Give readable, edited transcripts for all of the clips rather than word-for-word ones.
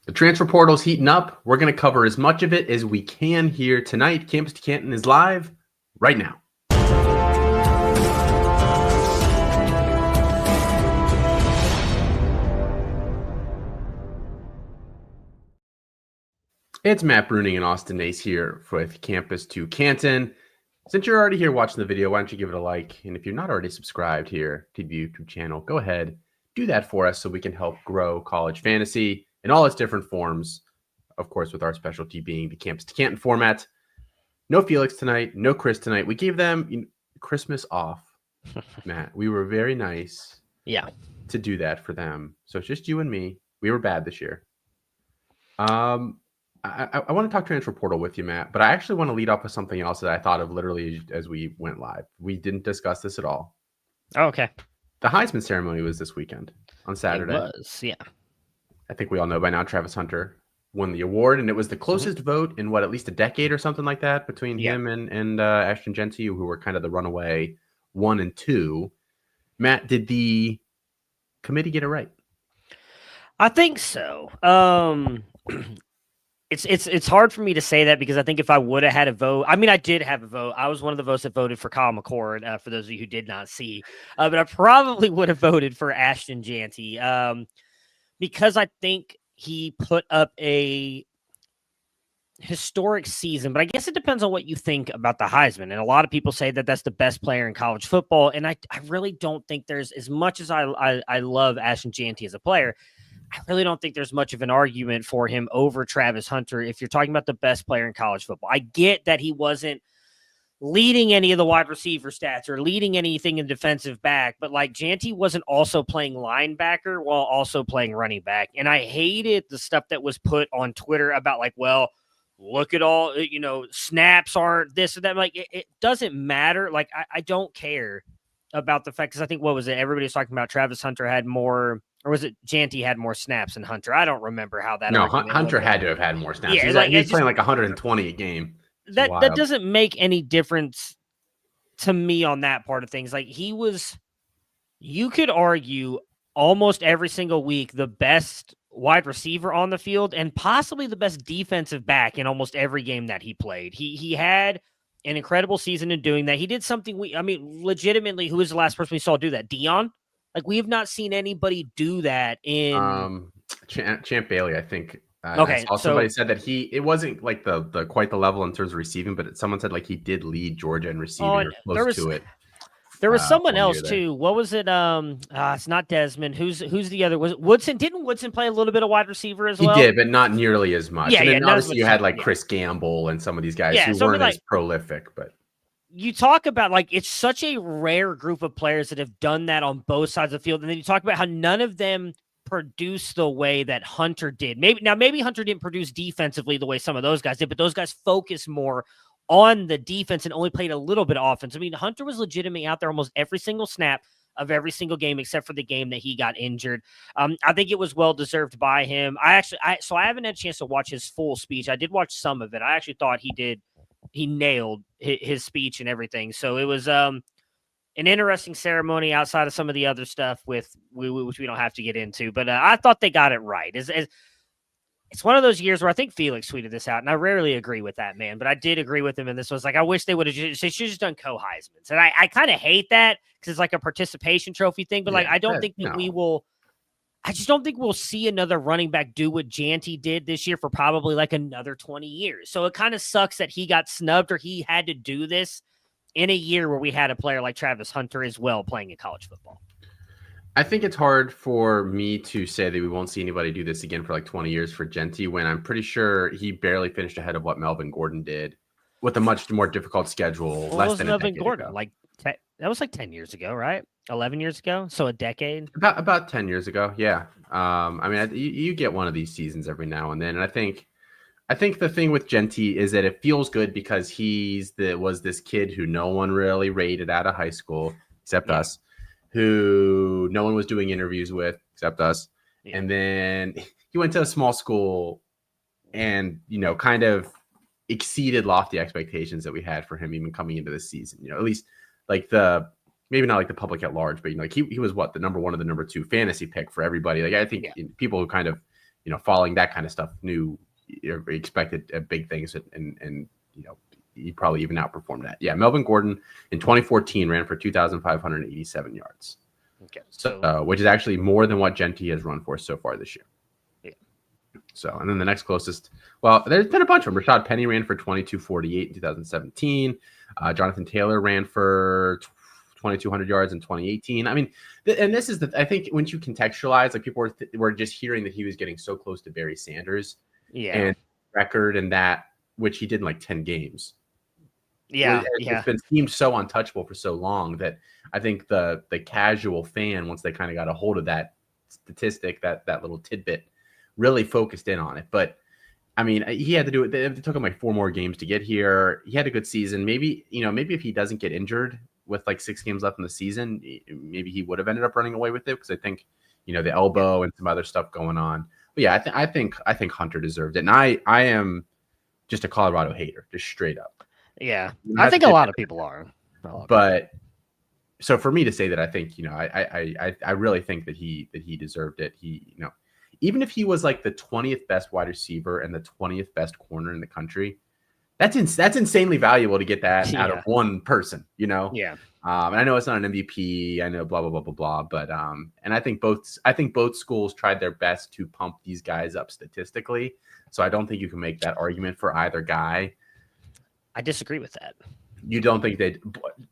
The transfer portal's heating up. We're going to cover as much of it as we can here tonight. Campus to Canton is live right now. It's Matt Bruening and Austin Nace here with Campus to Canton. Since you're already here watching the video, why don't you give it a like? And if you're not already subscribed here to the YouTube channel, go ahead, do that for us so we can help grow college fantasy in all its different forms. Of course, with our specialty being the Campus to Canton format. No Felix tonight, no Chris tonight. We gave them Christmas off, Matt. We were very nice to do that for them. So it's just you and me. We were bad this year. I want to talk transfer portal with you, Matt, but I actually want to lead off with something else that I thought of literally as we went live. We didn't discuss this at all. Oh, okay. The Heisman ceremony was this weekend on Saturday. It was, yeah. I think we all know by now Travis Hunter won the award, and it was the closest vote in at least a decade or something like that between him and Ashton Jeanty, who were kind of the runaway 1 and 2. Matt, did the committee get it right? I think so. It's hard for me to say that because I think if I would have had a vote, I mean, I did have a vote. I was one of the votes that voted for Kyle McCord, for those of you who did not see. But I probably would have voted for Ashton Jeanty because I think he put up a historic season. But I guess it depends on what you think about the Heisman. And a lot of people say that that's the best player in college football. And I really don't think there's, as much as I love Ashton Jeanty as a player, I really don't think there's much of an argument for him over Travis Hunter if you're talking about the best player in college football. I get that he wasn't leading any of the wide receiver stats or leading anything in defensive back, but like Jeanty wasn't also playing linebacker while also playing running back. And I hated the stuff that was put on Twitter about like, well, look at all, snaps aren't this or that. Like, it doesn't matter. Like, I don't care about the fact, because I think, what was it? Everybody was talking about Travis Hunter had more, or was it Jeanty had more snaps than Hunter? I don't remember how that. No, Hunter had to have had more snaps. Yeah, he's playing like 120 a game. That doesn't make any difference to me on that part of things. Like, he was, you could argue almost every single week, the best wide receiver on the field and possibly the best defensive back in almost every game that he played. He had an incredible season in doing that. He did something legitimately, who was the last person we saw do that? Dion? Like, we have not seen anybody do that in Champ Bailey, I think. Okay, somebody said that it wasn't like the quite the level in terms of receiving, but someone said like he did lead Georgia in receiving or close to it. There was someone else too. What was it? It's not Desmond. Who's the other? Was it Woodson? Didn't Woodson play a little bit of wide receiver as well? He did, but not nearly as much. Yeah, obviously you had like Chris Gamble and some of these guys who weren't as prolific, but you talk about like it's such a rare group of players that have done that on both sides of the field, and then you talk about how none of them produce the way that Hunter did. Maybe Hunter didn't produce defensively the way some of those guys did, but those guys focused more on the defense and only played a little bit of offense. I mean, Hunter was legitimately out there almost every single snap of every single game except for the game that he got injured. I think it was well deserved by him. I haven't had a chance to watch his full speech. I did watch some of it. I actually thought he nailed his speech and everything. So it was an interesting ceremony outside of some of the other stuff which we don't have to get into. But I thought they got it right. It's one of those years where I think Felix tweeted this out, and I rarely agree with that man, but I did agree with him. And this was like, I wish they should have just done co-Heismans. And I kind of hate that because it's like a participation trophy thing. But I don't think that we will. I just don't think we'll see another running back do what Jeanty did this year for probably like another 20 years. So it kind of sucks that he got snubbed or he had to do this in a year where we had a player like Travis Hunter as well playing in college football. I think it's hard for me to say that we won't see anybody do this again for like 20 years for Jeanty when I'm pretty sure he barely finished ahead of what Melvin Gordon did with a much more difficult schedule. Less than Melvin Gordon ago. That was like 10 years ago, right? 11 years ago? So a decade? About 10 years ago, yeah. I mean, you get one of these seasons every now and then. And I think the thing with Jeanty is that it feels good because was this kid who no one really rated out of high school except us, who no one was doing interviews with except us. Yeah. And then he went to a small school and, kind of exceeded lofty expectations that we had for him even coming into this season. At least like maybe not like the public at large, but like he was the number one or the number two fantasy pick for everybody. Like I think people who kind of following that kind of stuff, expected big things, and he probably even outperformed that. Yeah, Melvin Gordon in 2014 ran for 2,587 yards. Okay, so which is actually more than what Genty has run for so far this year. Yeah. So, and then the next closest, well, there's been a bunch of them. Rashad Penny ran for 2,248 in 2017. Jonathan Taylor ran for 2,200 yards in 2018. I mean, and this is I think once you contextualize, like people were just hearing that he was getting so close to Barry Sanders, and record, and that which he did in like 10 games. It's been seemed so untouchable for so long that I think the casual fan, once they kind of got a hold of that statistic, that little tidbit, really focused in on it. But I mean, he had to do it. It took him like 4 more games to get here. He had a good season. Maybe if he doesn't get injured with like 6 games left in the season, maybe he would have ended up running away with it, because I think the elbow and some other stuff going on. But yeah, I think Hunter deserved it, and I am just a Colorado hater, just straight up. Yeah, I think a lot of people are. But so for me to say that, I think I really think that he deserved it. He even if he was like the 20th best wide receiver and the 20th best corner in the country, that's insanely valuable to get that out of one person. Yeah. And I know it's not an MVP. I know blah blah blah blah blah. But and I think both schools tried their best to pump these guys up statistically. So I don't think you can make that argument for either guy. I disagree with that. You don't think they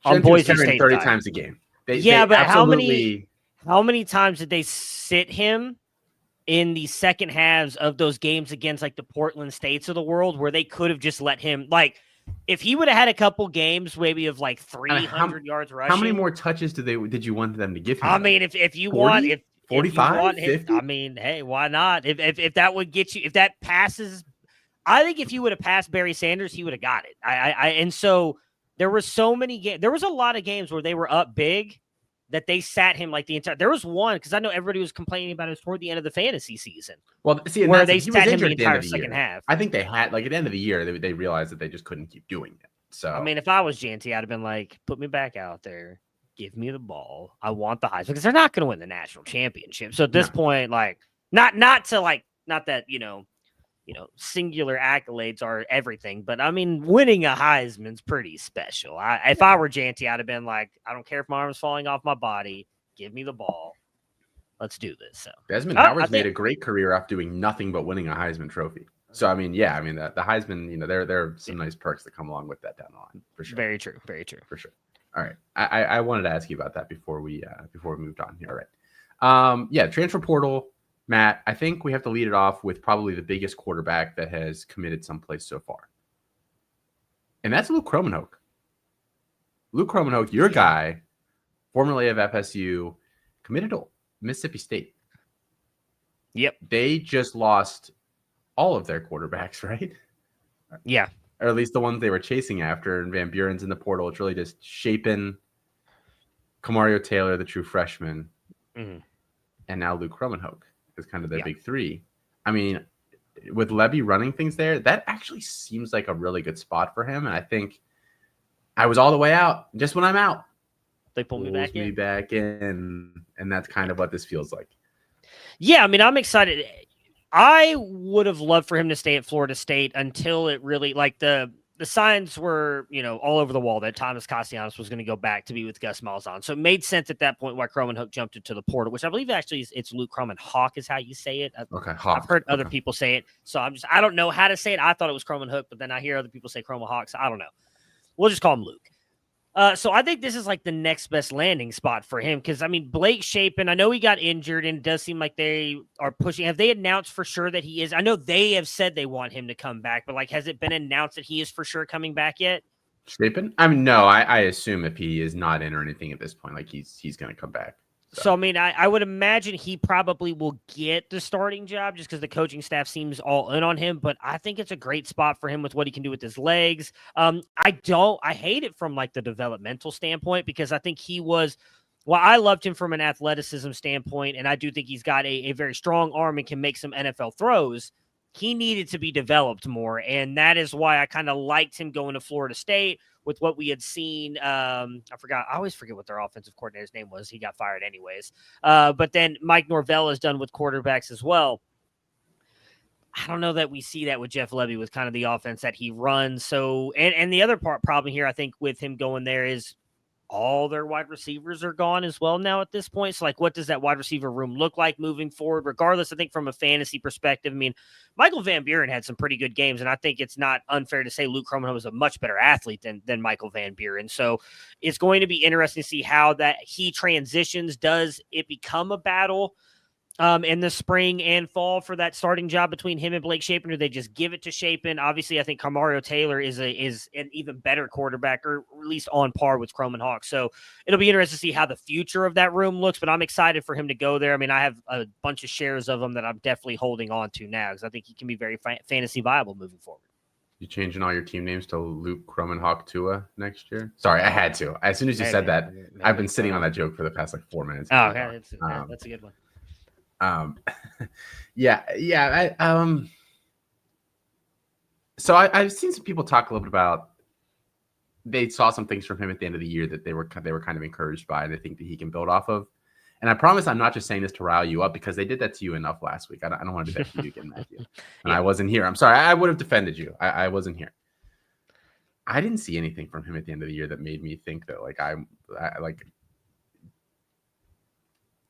on Boise State 30 times a game? But absolutely... how many times did they sit him in the second halves of those games against like the Portland States of the world, where they could have just let him, like, if he would have had a couple games maybe of like 300 yards rushing? How many more touches did you want them to give him? I mean, if you 40? Want, if 45, if 50? I mean, hey, why not? If that would get you, if that passes. I think if he would have passed Barry Sanders, he would have got it. And so there were so many games. There was a lot of games where they were up big that they sat him like the entire. There was one, because I know everybody was complaining about it toward the end of the fantasy season. Well, see, where they sat him the entire second half. I think they had, like, at the end of the year, they realized that they just couldn't keep doing it. So I mean, if I was Genty, I'd have been like, put me back out there, give me the ball. I want the Heisman, because they're not going to win the national championship. So at this point, like, not that singular accolades are everything, but I mean, winning a Heisman's pretty special. If I were Genty, I'd have been like, I don't care if my arm's falling off my body. Give me the ball. Let's do this. So Desmond Howard's made a great career off doing nothing but winning a Heisman Trophy. So I mean, the Heisman, there are some nice perks that come along with that down the line, for sure. Very true. Very true. For sure. All right, I wanted to ask you about that before we moved on here. All right. Transfer portal. Matt, I think we have to lead it off with probably the biggest quarterback that has committed someplace so far. And that's Luke Kromenhoek. Luke Kromenhoek, your guy, formerly of FSU, committed to Mississippi State. Yep. They just lost all of their quarterbacks, right? Yeah. Or at least the ones they were chasing after. And Van Buren's in the portal. It's really just Shapen, Kamario Taylor, the true freshman, and now Luke Kromenhoek is kind of their big three. I mean, with Levy running things there, that actually seems like a really good spot for him. And I think I was all the way out. Just when I'm out, they pull me back in. And that's kind of what this feels like. Yeah, I mean, I'm excited. I would have loved for him to stay at Florida State until it really, like, the signs were, all over the wall that Thomas Castellanos was going to go back to be with Gus Malzahn. So it made sense at that point why Kromenhoek jumped into the portal, which I believe actually it's Luke Kromenhoek is how you say it. Okay, Hawk. I've heard other people say it, so I don't know how to say it. I thought it was Kromenhoek, but then I hear other people say Kromenhoek, so I don't know. We'll just call him Luke. So I think this is like the next best landing spot for him, because, I mean, Blake Shapen, I know he got injured, and it does seem like they are pushing. Have they announced for sure that he is? I know they have said they want him to come back, but, like, has it been announced that he is for sure coming back yet? Shapen? I mean, no, I assume if he is not in or anything at this point, like, he's going to come back. So, I mean, I would imagine he probably will get the starting job just because the coaching staff seems all in on him. But I think it's a great spot for him with what he can do with his legs. I hate it from like the developmental standpoint, because I think I loved him from an athleticism standpoint. And I do think he's got a very strong arm and can make some NFL throws. He needed to be developed more. And that is why I kind of liked him going to Florida State. With what we had seen, I always forget what their offensive coordinator's name was. He got fired anyways. But then Mike Norvell has done with quarterbacks as well. I don't know that we see that with Jeff Levy with kind of the offense that he runs. So, and the other problem here, I think, with him going there is all their wide receivers are gone as well now at this point. So, like, what does that wide receiver room look like moving forward? Regardless, I think from a fantasy perspective, I mean, Michael Van Buren had some pretty good games, and I think it's not unfair to say Luke Cromenhoek was a much better athlete than Michael Van Buren. So, it's going to be interesting to see how that he transitions. Does it become a battle in the spring and fall for that starting job between him and Blake Shapen, or they just give it to Shapen? Obviously, I think Carmario Taylor is an even better quarterback, or at least on par with Cromenhoek. So it'll be interesting to see how the future of that room looks, but I'm excited for him to go there. I mean, I have a bunch of shares of him that I'm definitely holding on to now because I think he can be very fantasy viable moving forward. You changing all your team names to Luke Cromenhoek Tua next year? Sorry, I had to. As soon as you said that, I've been sitting on that joke for the past like 4 minutes. Oh, okay. That's a good one. So I've seen some people talk a little bit about they saw some things from him at the end of the year that they were kind of encouraged by, and they think that he can build off of. And I promise I'm not just saying this to rile you up, because they did that to you enough last week. I don't want to do that to you again, Matthew. And I wasn't here. I'm sorry. I would have defended you. I wasn't here. I didn't see anything from him at the end of the year that made me think that I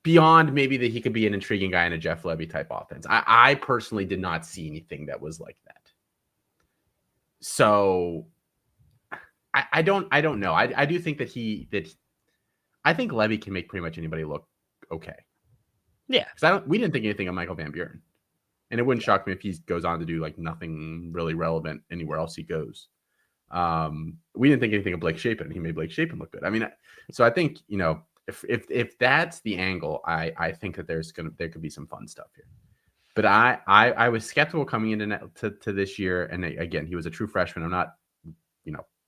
beyond maybe that he could be an intriguing guy in a Jeff Levy type offense. I personally did not see anything that was like that. So I don't know. I do think that I think Levy can make pretty much anybody look okay. Yeah. Because we didn't think anything of Michael Van Buren. And it wouldn't shock me if he goes on to do like nothing really relevant anywhere else he goes. We didn't think anything of Blake Shapen. He made Blake Shapen look good. I mean, so I think, if that's the angle, I think that there could be some fun stuff here. But I was skeptical coming into to this year, and again, he was a true freshman. I'm not,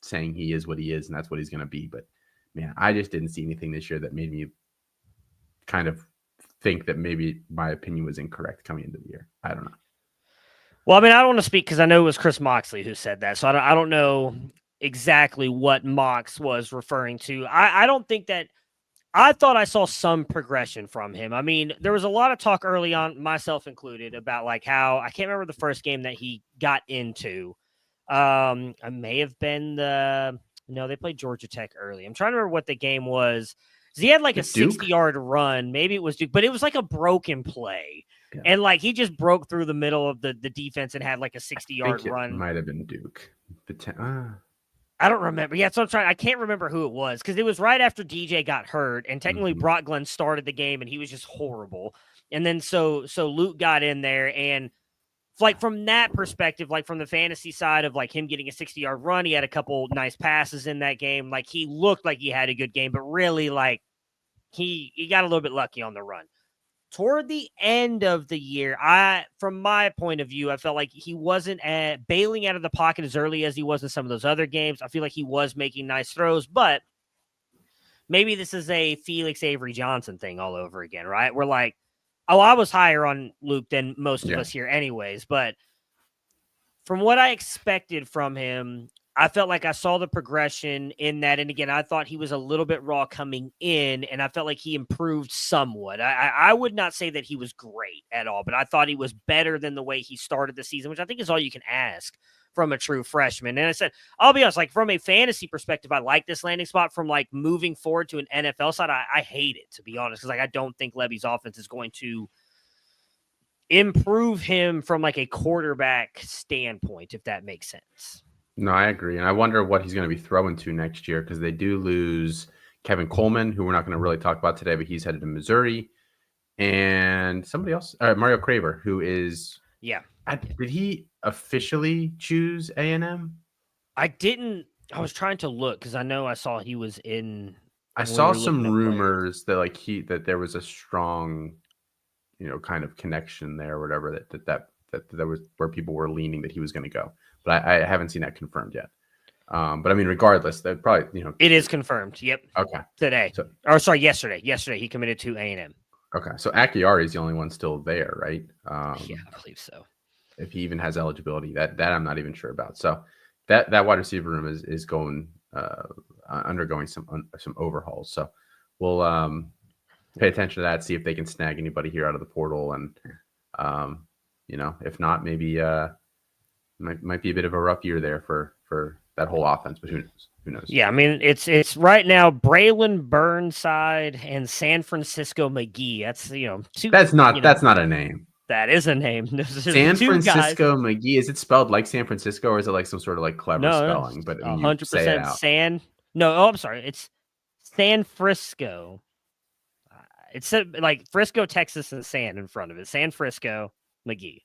saying he is what he is and that's what he's going to be. But man, I just didn't see anything this year that made me kind of think that maybe my opinion was incorrect coming into the year. I don't know. Well, I mean, I don't want to speak because I know it was Chris Moxley who said that, so I don't know exactly what Mox was referring to. I don't think that. I thought I saw some progression from him. I mean, there was a lot of talk early on, myself included, about like how I can't remember the first game that he got into. It may have been they played Georgia Tech early. I'm trying to remember what the game was. He had like a 60-yard run. Maybe it was Duke, but it was like a broken play. Yeah. And like he just broke through the middle of the defense and had like a 60-yard run. It might have been Duke. I don't remember. Yeah, so I'm trying. I can't remember who it was because it was right after DJ got hurt, and technically Brock Glenn started the game, and he was just horrible. And then so Luke got in there, and like from that perspective, like from the fantasy side of like him getting a 60-yard run, he had a couple nice passes in that game. Like he looked like he had a good game, but really like he got a little bit lucky on the run. Toward the end of the year, from my point of view, I felt like he wasn't bailing out of the pocket as early as he was in some of those other games. I feel like he was making nice throws, but maybe this is a Felix Avery Johnson thing all over again, right? We're like, oh, I was higher on Luke than most of us here anyways, but from what I expected from him, I felt like I saw the progression in that. And again, I thought he was a little bit raw coming in, and I felt like he improved somewhat. I would not say that he was great at all, but I thought he was better than the way he started the season, which I think is all you can ask from a true freshman. And I said, I'll be honest, like from a fantasy perspective, I like this landing spot. From like moving forward to an NFL side, I hate it, to be honest, because like I don't think Levy's offense is going to improve him from like a quarterback standpoint, if that makes sense. No, I agree. And I wonder what he's going to be throwing to next year, because they do lose Kevin Coleman, who we're not going to really talk about today, but he's headed to Missouri. And somebody else, Mario Craver, who is... Yeah. Did he officially choose A&M? I didn't. I was trying to look because I know I saw he was in... I saw some rumors that that there was a strong, kind of connection there or whatever, that there was where people were leaning that he was going to go. But I haven't seen that confirmed yet. But I mean, regardless, that probably, It is confirmed. Yep. Okay. Today. Yesterday. Yesterday, he committed to A&M. Okay. So Akiari is the only one still there, right? Yeah, I believe so. If he even has eligibility, that I'm not even sure about. So that wide receiver room is going undergoing some overhauls. So we'll pay attention to that, see if they can snag anybody here out of the portal, and If not, maybe might be a bit of a rough year there for that whole offense. But who knows? Who knows? Yeah, I mean, it's right now Braylon Burnside and San Francisco McGee. That's two. That's not a name. That is a name. San two guys. Francisco McGee. Is it spelled like San Francisco, or is it like some sort of like clever spelling? But when you say it out, No, I'm sorry. It's San Frisco. It's like Frisco, Texas, and San in front of it. San Frisco McGee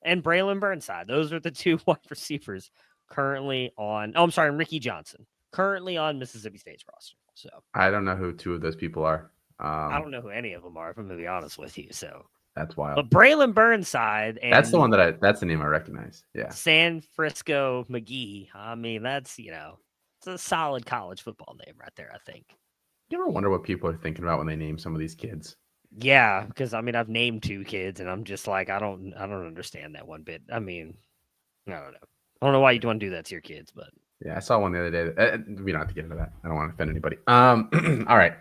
and Braylon Burnside. Those are the two wide receivers currently on. Oh, I'm sorry, and Ricky Johnson currently on Mississippi State's roster. So I don't know who two of those people are. I don't know who any of them are, if I'm going to be honest with you. So that's wild. But Braylon Burnside, and that's the one that's the name I recognize. Yeah, San Frisco McGee. I mean, that's it's a solid college football name right there, I think. You ever wonder what people are thinking about when they name some of these kids? Yeah, because I mean, I've named two kids, and I'm just like, I don't understand that one bit. I mean, I don't know. I don't know why you'd want to do that to your kids, but yeah, I saw one the other day. We don't have to get into that. I don't want to offend anybody. All right.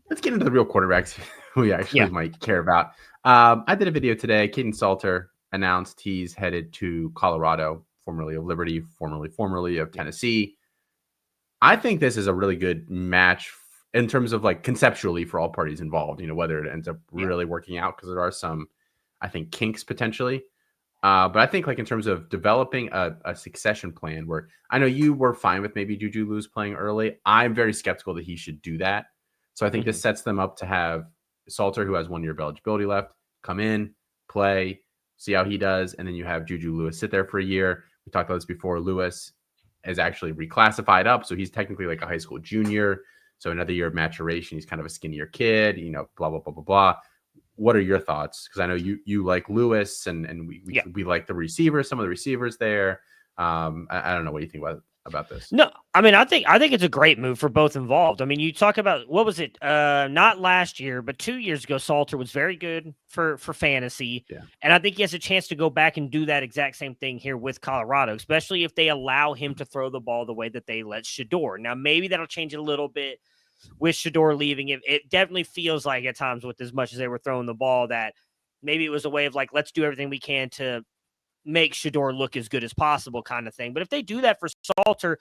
Let's get into the real quarterbacks we actually might care about. I did a video today. Caden Salter announced he's headed to Colorado, formerly of Liberty, formerly of Tennessee. I think this is a really good match in terms of like conceptually for all parties involved, whether it ends up really working out, because there are some, I think, kinks potentially. But I think like in terms of developing a succession plan, where I know you were fine with maybe Juju Lewis playing early. I'm very skeptical that he should do that. So I think this sets them up to have Salter, who has 1 year of eligibility left, come in, play, see how he does. And then you have Juju Lewis sit there for a year. We talked about this before. Lewis is actually reclassified up. So he's technically like a high school junior. So another year of maturation. He's kind of a skinnier kid, blah, blah, blah, blah, blah. What are your thoughts? Because I know you like Lewis, and we like the receivers, some of the receivers there. I don't know what you think about this. No, I mean, I think it's a great move for both involved. I mean, you talk about, what was it? Not last year, but 2 years ago, Salter was very good for fantasy. Yeah. And I think he has a chance to go back and do that exact same thing here with Colorado, especially if they allow him to throw the ball the way that they let Shedeur. Now, maybe that'll change it a little bit with Shedeur leaving. It definitely feels like at times, with as much as they were throwing the ball, that maybe it was a way of like, let's do everything we can to make Shedeur look as good as possible kind of thing. But if they do that for Salter,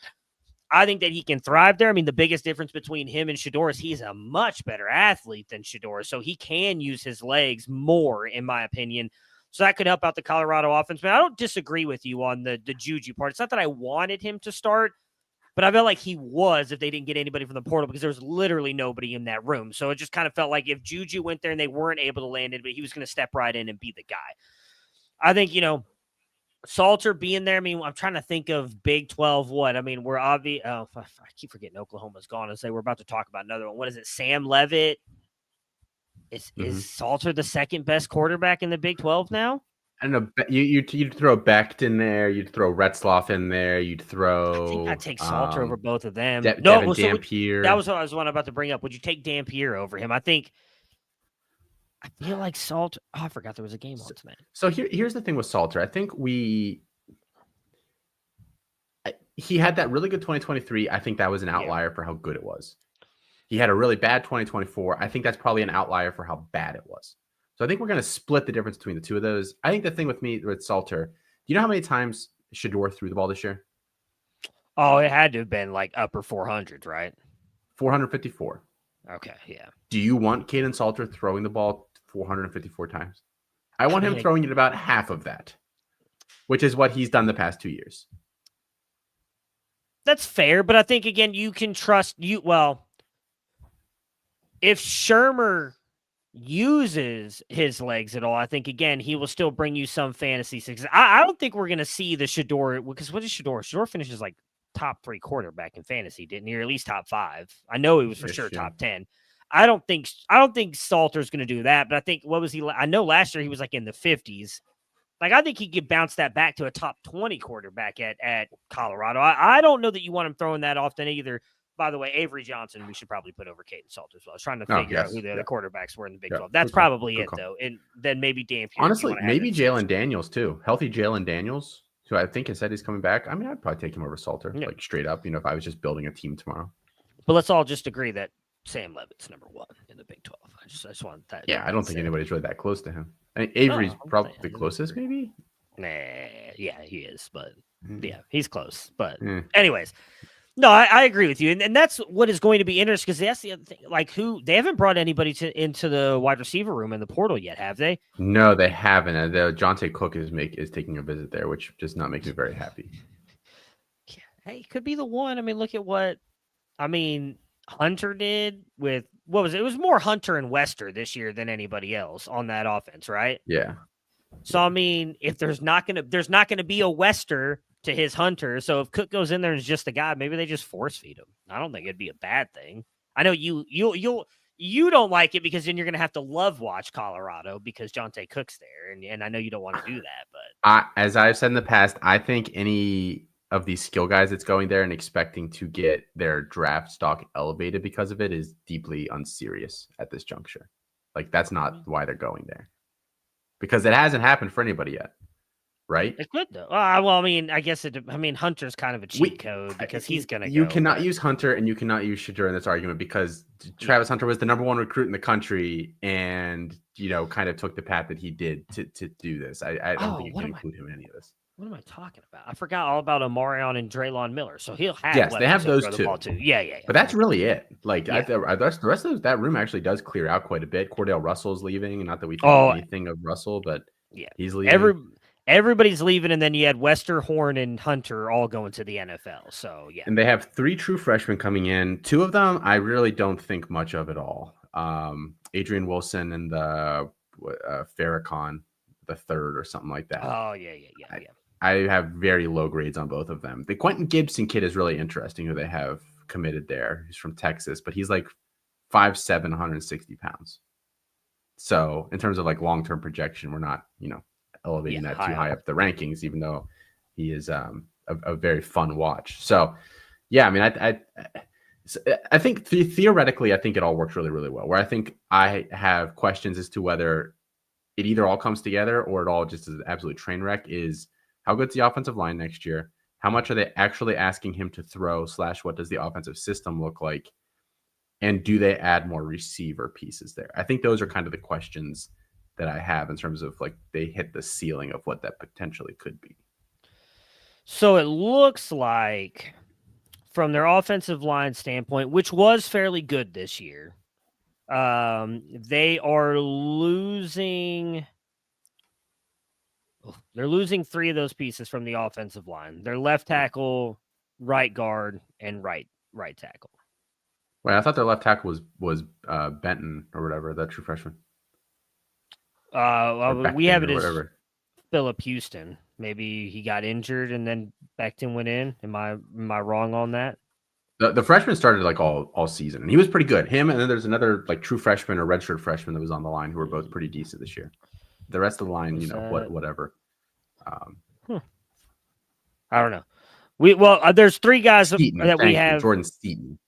I think that he can thrive there. I mean, the biggest difference between him and Shedeur is he's a much better athlete than Shedeur, so he can use his legs more, in my opinion. So that could help out the Colorado offense. But I don't disagree with you on the Juju part. It's not that I wanted him to start, but I felt like he was if they didn't get anybody from the portal, because there was literally nobody in that room. So it just kind of felt like if Juju went there and they weren't able to land it, but he was going to step right in and be the guy. I think, Salter being there, I mean, I'm trying to think of Big 12 what? I mean, we're obvious. Oh, I keep forgetting Oklahoma's gone. I say we're about to talk about another one. What is it? Sam Leavitt? Is Salter the second best quarterback in the Big 12 now? I don't know. You'd throw Becht in there. You'd throw Retzloff in there. You'd throw. I think I'd take Salter over both of them. Devin Dampier. That was what I was about to bring up. Would you take Dampier over him? I feel like Salter. Oh, I forgot there was a game on tonight. So here's the thing with Salter. I think he had that really good 2023. I think that was an outlier for how good it was. He had a really bad 2024. I think that's probably an outlier for how bad it was. So I think we're going to split the difference between the two of those. I think the thing with me with Salter, do you know how many times Shedeur threw the ball this year? Oh, it had to have been like upper 400s, right? 454. Okay, yeah. Do you want Caden Salter throwing the ball 454 times? I want him throwing it about half of that, which is what he's done the past 2 years. That's fair, but I think, again, you can trust you. Well, if Shermer uses his legs at all, I think, again, he will still bring you some fantasy success. I don't think we're going to see the Shedeur, because what is Shedeur? Shedeur finishes like top 3 quarterback in fantasy, didn't he? Or at least top 5. I know he was for sure top 10. I don't think Salter's going to do that, but I think, what was he? I know last year he was like in the 50s. Like, I think he could bounce that back to a top 20 quarterback at Colorado. I don't know that you want him throwing that often either. By the way, Avery Johnson, we should probably put over Caden Salter as well. I was trying to figure out who the other quarterbacks were in the Big 12. That's probably it, though. And then maybe Dampier. Honestly, maybe Jalen Daniels, too. Healthy Jalen Daniels, who I think has said he's coming back. I mean, I'd probably take him over Salter, like straight up, if I was just building a team tomorrow. But let's all just agree that Sam Leavitt's number 1 in the Big 12. I just want that. Yeah, I don't think anybody's really that close to him. I mean, Avery's Oh, probably the yeah, closest, maybe. nah, yeah, he is, but Mm. yeah, he's close. But Eh. anyways, no, I agree with you, and that's what is going to be interesting because that's the other thing. Like, who they haven't brought anybody into the wide receiver room in the portal yet, have they? No, they haven't. The Jonte Cook is taking a visit there, which does not make me very happy. Yeah, hey, could be the one. I mean, look at what Hunter did with what was it? It was more Hunter and Wester this year than anybody else on that offense, right? Yeah. So I mean, if there's not gonna be a Wester to his Hunter, so if Cook goes in there and is just a guy, maybe they just force feed him. I don't think it'd be a bad thing. I know you don't like it because then you're gonna have to love watch Colorado because Jonte Cook's there, and I know you don't want to do that, but As I've said in the past, I think any of these skill guys that's going there and expecting to get their draft stock elevated because of it is deeply unserious at this juncture. Like, that's not why they're going there, because it hasn't happened for anybody yet, right? it could though. Well, I mean, I guess it. I mean, Hunter's kind of a cheat code because he's gonna You go. cannot But use Hunter and you cannot use Shadur in this argument because Travis Hunter was the number one recruit in the country and, kind of took the path that he did to do this. I don't think you can include him in any of this. What am I talking about? I forgot all about Omarion and Draylon Miller. So he'll have Yes, they have those throw the two. ball too. Yeah. But that's really it. Like, Yeah. the rest of that room actually does clear out quite a bit. Cordell Russell's leaving. Not that we think anything of Russell, but yeah, he's leaving. Everybody's leaving, and then you had Wester, Horn, and Hunter all going to the NFL. So yeah, and they have 3 true freshmen coming in. 2 of them I really don't think much of at all. Adrian Wilson and the Farrakhan the third or something like that. Oh yeah. I have very low grades on both of them. The Quentin Gibson kid is really interesting, who they have committed there. He's from Texas, but he's like 5'7", 160 pounds. So in terms of like long-term projection, we're not, elevating that too high up the rankings, even though he is a very fun watch. So yeah, I mean, I think theoretically, I think it all works really, really well. Where I think I have questions as to whether it either all comes together or it all just is an absolute train wreck is how good's the offensive line next year? How much are they actually asking him to throw / what does the offensive system look like? And do they add more receiver pieces there? I think those are kind of the questions that I have in terms of like they hit the ceiling of what that potentially could be. So it looks like from their offensive line standpoint, which was fairly good this year, they are losing. They're losing 3 of those pieces from the offensive line. Their left tackle, right guard, and right tackle. Wait, I thought their left tackle was Benton or whatever, that true freshman. We have it as Phillip Houston. Maybe he got injured and then Becton went in. Am I wrong on that? The freshman started like all season, and he was pretty good. Him, and then there's another like true freshman or redshirt freshman that was on the line who were both pretty decent this year. The rest of the line, whatever. I don't know. There's 3 guys Seaton, that we have. Jordan Seaton.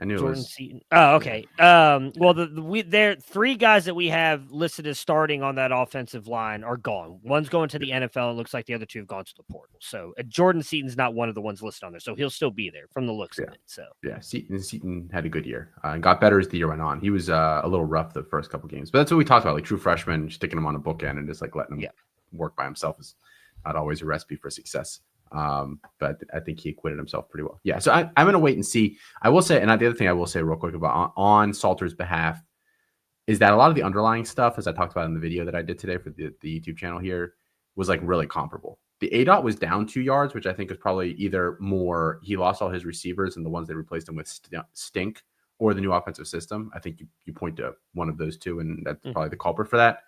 I knew Jordan it was Seaton. Oh, okay. Well, there 3 guys that we have listed as starting on that offensive line are gone. One's going to the NFL. It looks like the other 2 have gone to the portal. So Jordan Seaton's not one of the ones listed on there. So he'll still be there from the looks of it. So yeah, Seaton had a good year and got better as the year went on. He was a little rough the first couple games, but that's what we talked about. Like true freshman, sticking him on a bookend and just like letting him work by himself is not always a recipe for success. But I think he acquitted himself pretty well. Yeah, so I'm going to wait and see. I will say, and the other thing I will say real quick about on Salter's behalf is that a lot of the underlying stuff, as I talked about in the video that I did today for the YouTube channel here, was like really comparable. The ADOT was down 2 yards, which I think is probably either more he lost all his receivers and the ones they replaced him with stink, or the new offensive system. I think you point to one of those 2, and that's probably the culprit for that.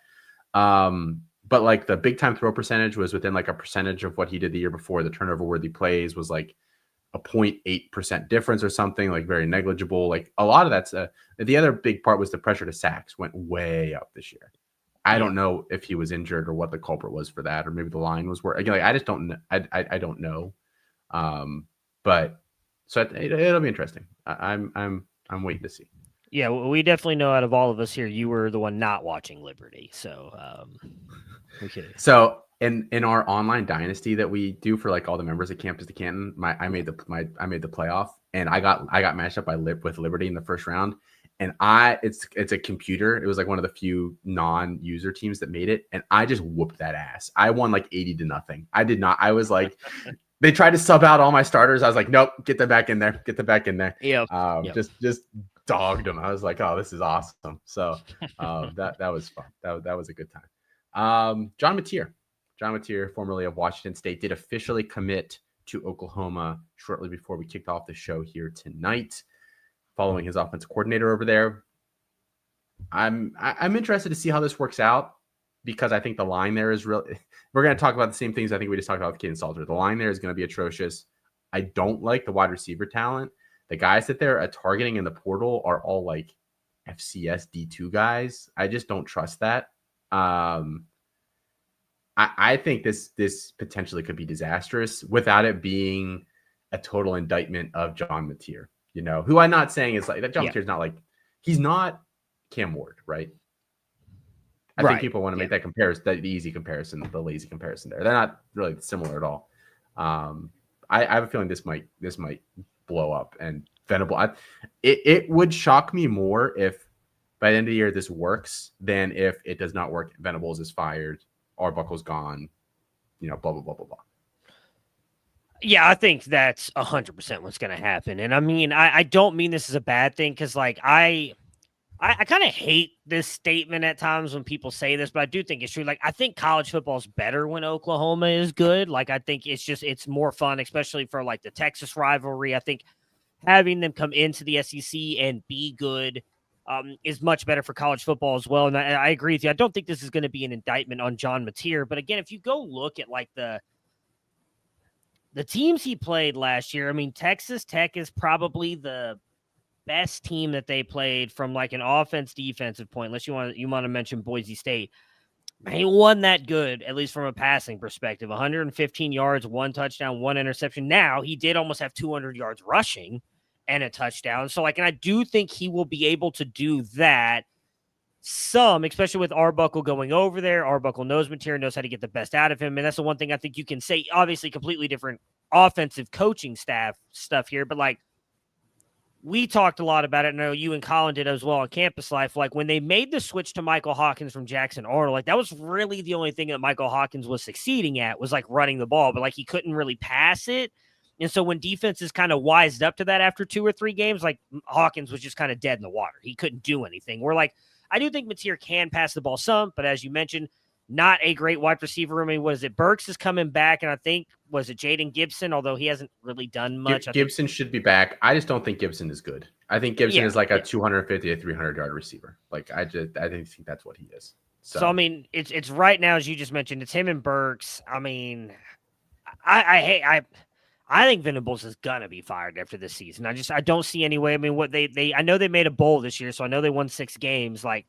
But like the big time throw percentage was within like a percentage of what he did the year before. The turnover worthy plays was like a 0.8% difference or something, like very negligible. Like a lot of that's the other big part was the pressure to sacks went way up this year. I don't know if he was injured or what the culprit was for that, or maybe the line was working. Again, like I just don't know. I don't know. But so it'll be interesting. I'm waiting to see. Yeah, we definitely know out of all of us here, you were the one not watching Liberty. So, okay. So in our online dynasty that we do for like all the members at Campus to Canton, I made the playoff, and I got matched up with Liberty in the first round, and it's a computer. It was like one of the few non-user teams that made it, and I just whooped that ass. I won like 80-0. I did not. I was like, they tried to sub out all my starters. I was like, nope, get them back in there. Get them back in there. Yeah. Just dogged them. I was like, oh, this is awesome. So that was fun. That was a good time. John Mateer, formerly of Washington State, did officially commit to Oklahoma shortly before we kicked off the show here tonight, following his offensive coordinator over there. I'm interested to see how this works out, because I think the line there is really. We're going to talk about the same things I think we just talked about with Caden Salter. The line there is going to be atrocious. I don't like the wide receiver talent. The guys that they're targeting in the portal are all like FCS D2 guys. I just don't trust that. I think this potentially could be disastrous without it being a total indictment of John Mateer, who I'm not saying is like that. John Mateer's not like, he's not Cam Ward, right? I think people want to make that comparison, the easy comparison, the lazy comparison there. They're not really similar at all. I have a feeling this might blow up, and Venable. It would shock me more if by the end of the year this works than if it does not work. Venables is fired, Arbuckle's gone, blah blah blah blah blah. Yeah, I think that's 100% what's going to happen. And I mean, I don't mean this is a bad thing, because like I kind of hate this statement at times when people say this, but I do think it's true. Like, I think college football is better when Oklahoma is good. Like, I think it's more fun, especially for like the Texas rivalry. I think having them come into the SEC and be good is much better for college football as well. And I agree with you. I don't think this is going to be an indictment on John Mateer, but again, if you go look at like the teams he played last year, I mean, Texas Tech is probably the best team that they played from like an offense defensive point, unless you want to mention Boise State. He won that good, at least from a passing perspective. 115 yards, 1 touchdown, 1 interception. Now he did almost have 200 yards rushing and a touchdown. So like, and I do think he will be able to do that some, especially with Arbuckle going over there. Arbuckle knows Mateer, knows how to get the best out of him. And that's the one thing I think you can say. Obviously completely different offensive coaching staff stuff here, but like, we talked a lot about it. I know you and Colin did as well on Campus Life. Like when they made the switch to Michael Hawkins from Jackson Arnold, like that was really the only thing that Michael Hawkins was succeeding at, was like running the ball, but like he couldn't really pass it. And so when defenses kind of wised up to that after 2 or 3 games, like Hawkins was just kind of dead in the water. He couldn't do anything. We're like, I do think Mateer can pass the ball some, but as you mentioned, not a great wide receiver. I mean, was it Burks is coming back, and I think, was it Jaden Gibson, although he hasn't really done much. Gibson should be back. I just don't think Gibson is good. I think Gibson is like a 250 to 300 yard receiver. Like I didn't think that's what he is. So I mean, it's right now, as you just mentioned, it's him and Burks. I mean, I think Venables is gonna be fired after this season. I don't see any way. I mean, what I know they made a bowl this year, so I know they won 6 games. Like,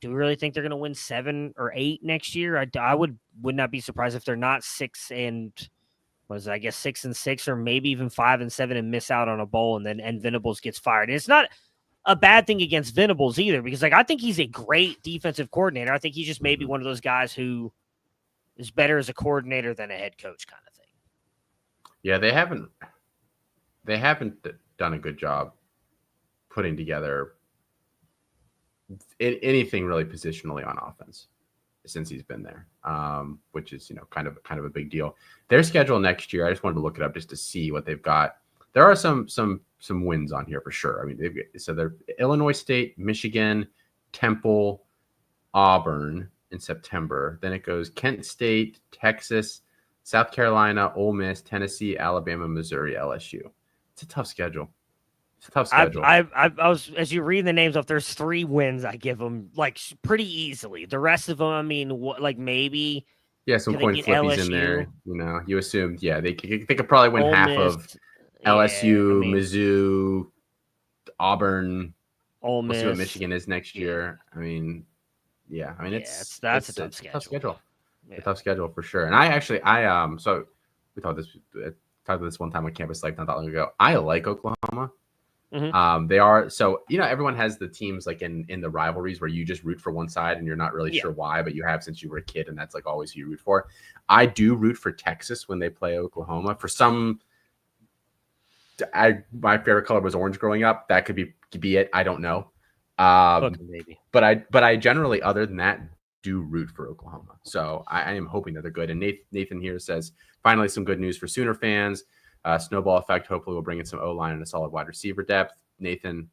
do we really think they're going to win 7 or 8 next year? I would not be surprised if they're not 6 and 6, or maybe even 5 and 7 and miss out on a bowl, and Venables gets fired. And it's not a bad thing against Venables either, because like I think he's a great defensive coordinator. I think he's just maybe one of those guys who is better as a coordinator than a head coach kind of thing. Yeah, they haven't done a good job putting together anything really positionally on offense since he's been there, which is kind of a big deal. Their schedule next year, I just wanted to look it up just to see what they've got. There are some wins on here for sure. I mean, they're Illinois State, Michigan, Temple, Auburn in September. Then it goes Kent State, Texas, South Carolina, Ole Miss, Tennessee, Alabama, Missouri, LSU. It's a tough schedule. It's a tough schedule. I was, as you read the names off, there's 3 wins I give them like pretty easily. The rest of them, I mean, like maybe. Yeah, some coin flippies in there. You assumed, they could probably win half of LSU, Mizzou, Auburn. Ole Miss. We'll see what Michigan is next year. I mean, it's a tough schedule. Yeah. A tough schedule for sure. And so we talked about this one time on Campus Life not that long ago. I like Oklahoma. Mm-hmm. They are so everyone has the teams like in the rivalries where you just root for one side and you're not really sure why, but you have since you were a kid, and that's like always who you root for. I do root for Texas when they play Oklahoma. For some, my favorite color was orange growing up. That could be it. I don't know. Cooking, baby. But I generally, other than that, do root for Oklahoma. So I am hoping that they're good. And Nathan here says, finally, some good news for Sooner fans. Snowball effect hopefully will bring in some O-line and a solid wide receiver depth. Nathan,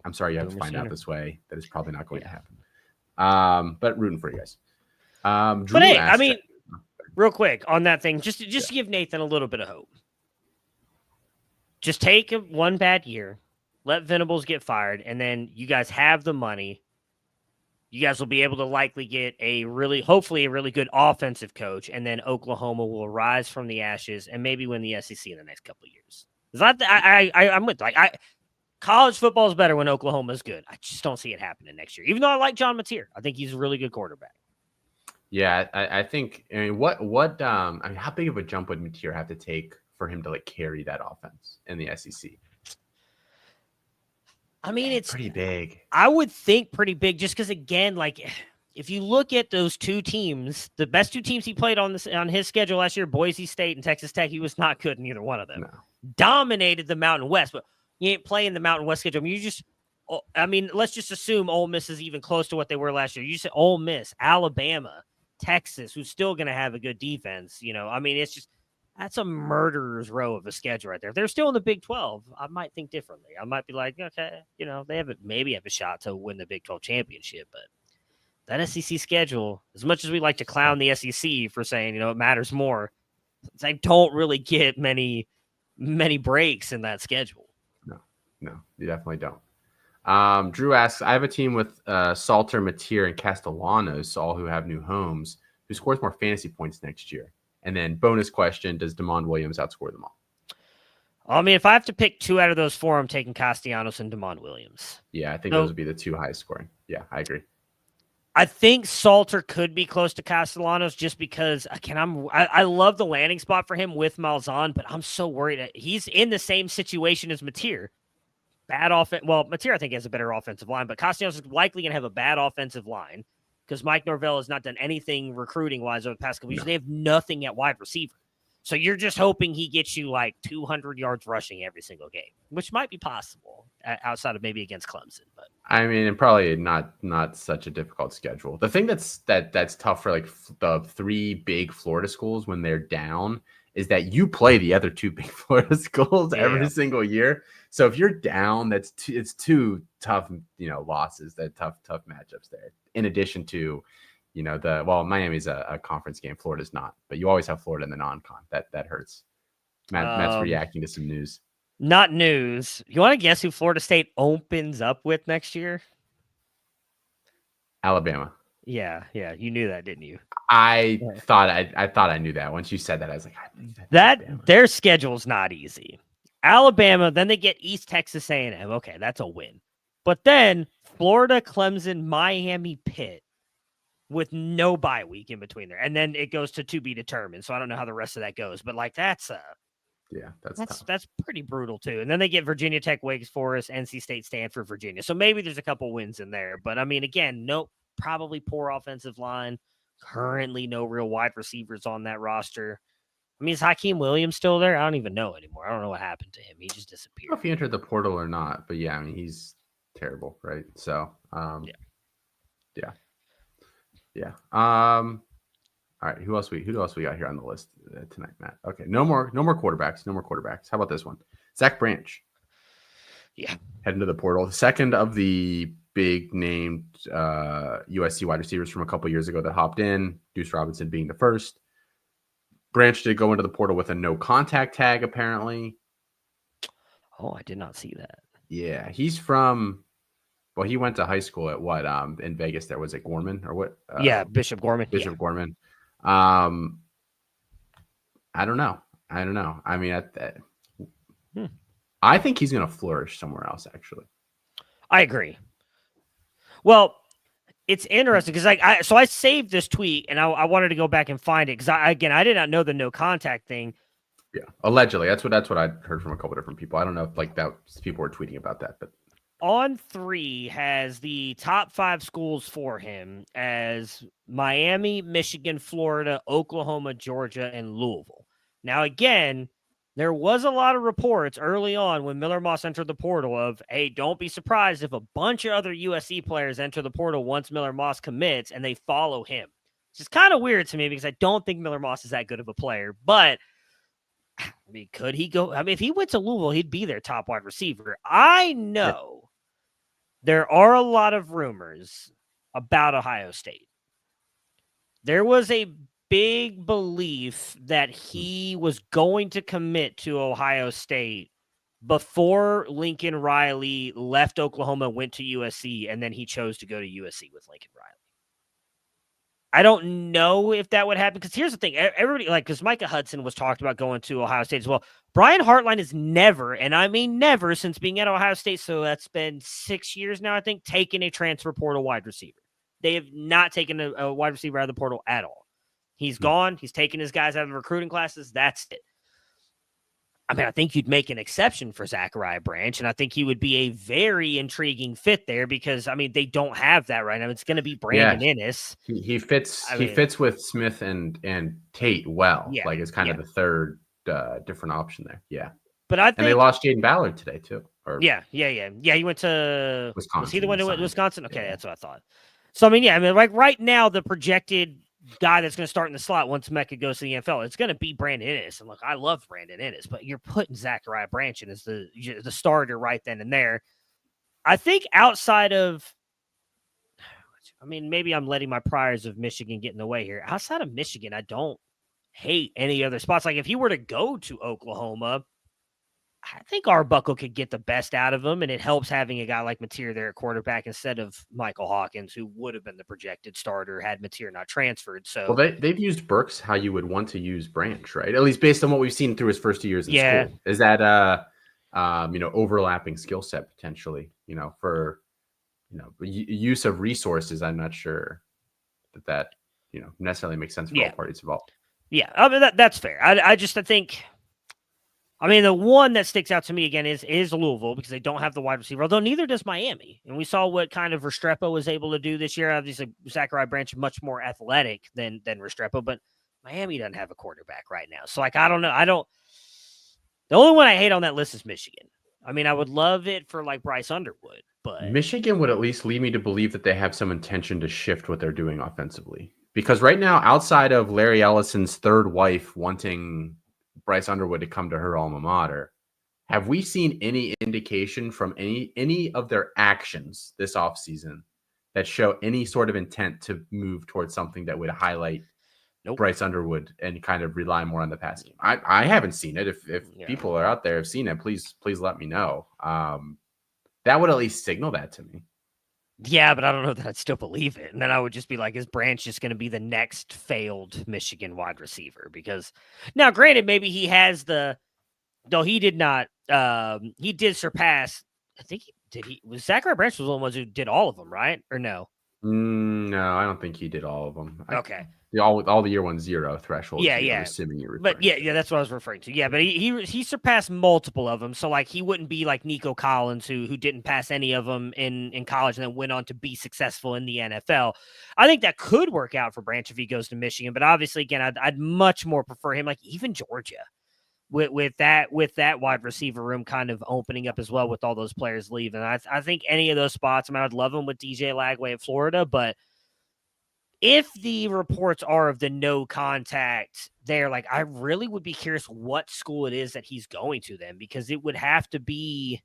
I'm sorry you have to find out this way. That is probably not going to happen. But rooting for you guys. But hey, I mean, real quick on that thing, just to give Nathan a little bit of hope. Just take one bad year, let Venables get fired, and then you guys have the money. You guys will be able to likely get hopefully a really good offensive coach, and then Oklahoma will rise from the ashes and maybe win the SEC in the next couple of years. I'm with college football is better when Oklahoma is good. I just don't see it happening next year. Even though I like John Mateer, I think he's a really good quarterback. Yeah, I think. I mean, how big of a jump would Mateer have to take for him to like carry that offense in the SEC? I mean, it's pretty big. I would think pretty big, just because again, like if you look at those two teams, the best two teams he played on his schedule last year, Boise State and Texas Tech, he was not good in either one of them. No. Dominated the Mountain West, but you ain't playing the Mountain West schedule. I mean, let's just assume Ole Miss is even close to what they were last year. You said Ole Miss, Alabama, Texas, who's still going to have a good defense. I mean, that's a murderer's row of a schedule right there. If they're still in the Big 12, I might think differently. I might be like, okay, they maybe have a shot to win the Big 12 championship, but that SEC schedule, as much as we like to clown the SEC for saying, it matters more, I don't really get many breaks in that schedule. No, you definitely don't. Drew asks, I have a team with Salter, Mateer, and Castellanos, all who have new homes. Who scores more fantasy points next year? And then bonus question, does DeMond Williams outscore them all? I mean, if I have to pick two out of those four, I'm taking Castellanos and DeMond Williams. Yeah, I think those would be the two highest scoring. Yeah, I agree. I think Salter could be close to Castellanos just because, again, I love the landing spot for him with Malzahn, but I'm so worried that he's in the same situation as Mateer. Bad offense. Well, Mateer, I think, has a better offensive line, but Castellanos is likely going to have a bad offensive line because Mike Norvell has not done anything recruiting-wise over the past couple years. They have nothing at wide receiver. So you're just hoping he gets you like 200 yards rushing every single game, which might be possible outside of maybe against Clemson. But I mean, and probably not such a difficult schedule. The thing that's tough for like the three big Florida schools when they're down is that you play the other two big Florida schools every single year. So if you're down, it's two tough, losses, that tough matchups there. In addition to, Miami's a conference game. Florida's not, but you always have Florida in the non-con. That hurts. Matt's reacting to some news. Not news. You want to guess who Florida State opens up with next year? Alabama. Yeah. You knew that, didn't you? I thought I knew that. Once you said that, I was like, I think that their schedule's not easy. Alabama, then they get East Texas A&M. Okay, that's a win. But then Florida, Clemson, Miami, Pitt with no bye week in between there. And then it goes to be determined. So I don't know how the rest of that goes. But like that's pretty brutal too. And then they get Virginia Tech, Wake Forest, NC State, Stanford, Virginia. So maybe there's a couple wins in there. But I mean, again, probably poor offensive line. Currently no real wide receivers on that roster. I mean, is Hakeem Williams still there? I don't even know anymore. I don't know what happened to him. He just disappeared. I don't know if he entered the portal or not, but yeah, I mean, he's terrible, right? So, yeah. All right, who else we got here on the list tonight, Matt? Okay, no more quarterbacks. How about this one? Zach Branch. Yeah, heading to the portal. Second of the big named USC wide receivers from a couple years ago that hopped in. Deuce Robinson being the first. Branch did go into the portal with a no contact tag, apparently. Oh, I did not see that. Yeah, he's from. Well, he went to high school at what? In Vegas, there was it Gorman or what? Bishop Gorman. Gorman. I don't know. I mean, I think he's going to flourish somewhere else. Actually, I agree. Well, it's interesting because I saved this tweet and I wanted to go back and find it because I did not know the no contact thing. Yeah, allegedly, that's what I heard from a couple different people. I don't know if people were tweeting about that, but On3 has the top 5 schools for him as Miami, Michigan, Florida, Oklahoma, Georgia, and Louisville. Now, again, there was a lot of reports early on when Miller Moss entered the portal of, hey, don't be surprised if a bunch of other USC players enter the portal once Miller Moss commits and they follow him. Which is kind of weird to me because I don't think Miller Moss is that good of a player. But, I mean, could he go? I mean, if he went to Louisville, he'd be their top wide receiver. I know there are a lot of rumors about Ohio State. There was a big belief that he was going to commit to Ohio State before Lincoln Riley left Oklahoma, went to USC, and then he chose to go to USC with Lincoln Riley. I don't know if that would happen because here's the thing. Everybody, because Micah Hudson was talked about going to Ohio State as well. Brian Hartline has never, and I mean never since being at Ohio State, so that's been 6 years now, I think, taken a transfer portal wide receiver. They have not taken a wide receiver out of the portal at all. He's gone. He's taken his guys out of the recruiting classes. That's it. I mean, I think you'd make an exception for Zachariah Branch, and I think he would be a very intriguing fit there because, I mean, they don't have that right now. It's going to be Brandon Inniss. He fits with Smith and Tate well. Yeah, like it's kind of the third different option there. Yeah. But I think, and they lost Jaden Ballard today too. Yeah. He went to Wisconsin. Was he the one who went to Wisconsin? Okay, that's what I thought. So, I mean, like right now, the projected guy that's going to start in the slot once Mecca goes to the NFL, it's going to be Brandon Inniss. And look, I love Brandon Inniss, but you're putting Zachariah Branch in as the starter right then and there. I think outside of, I mean, maybe I'm letting my priors of Michigan get in the way here. Outside of Michigan, I don't hate any other spots. Like if he were to go to Oklahoma, I think Arbuckle could get the best out of him, and it helps having a guy like Mateer there at quarterback instead of Michael Hawkins, who would have been the projected starter had Mateer not transferred. So, well, they've used Burks how you would want to use Branch, right? At least based on what we've seen through his first 2 years in school. Is that overlapping skill set potentially? For use of resources. I'm not sure that necessarily makes sense for all parties involved. Yeah, I mean that's fair. I think. I mean, the one that sticks out to me again is Louisville because they don't have the wide receiver, although neither does Miami. And we saw what kind of Restrepo was able to do this year. Obviously, Zachariah Branch is much more athletic than Restrepo, but Miami doesn't have a quarterback right now. So, I don't know. The only one I hate on that list is Michigan. I mean, I would love it for Bryce Underwood, but Michigan would at least lead me to believe that they have some intention to shift what they're doing offensively. Because right now, outside of Larry Ellison's third wife wanting Bryce Underwood to come to her alma mater, have we seen any indication from any of their actions this offseason that show any sort of intent to move towards something that would highlight Bryce Underwood and kind of rely more on the pass game? I haven't seen it. If people are out there have seen it, please let me know. That would at least signal that to me. Yeah, but I don't know that I'd still believe it. And then I would just be like, is Branch just going to be the next failed Michigan wide receiver? Because now, granted, maybe he has though he did not, he did surpass, I think was Zachariah Branch was one of the ones who did all of them, right? Or no? No, I don't think he did all of them. Okay. All the year 1 threshold. Yeah. Assuming you're but yeah, that's what I was referring to. Yeah, but he surpassed multiple of them. So he wouldn't be like Nico Collins, who didn't pass any of them in college and then went on to be successful in the NFL. I think that could work out for Branch if he goes to Michigan. But obviously, again, I'd much more prefer him, even Georgia, with that wide receiver room kind of opening up as well with all those players leaving. I think any of those spots. I mean, I'd love him with DJ Lagway at Florida, but if the reports are of the no contact there, I really would be curious what school it is that he's going to then, because it would have to be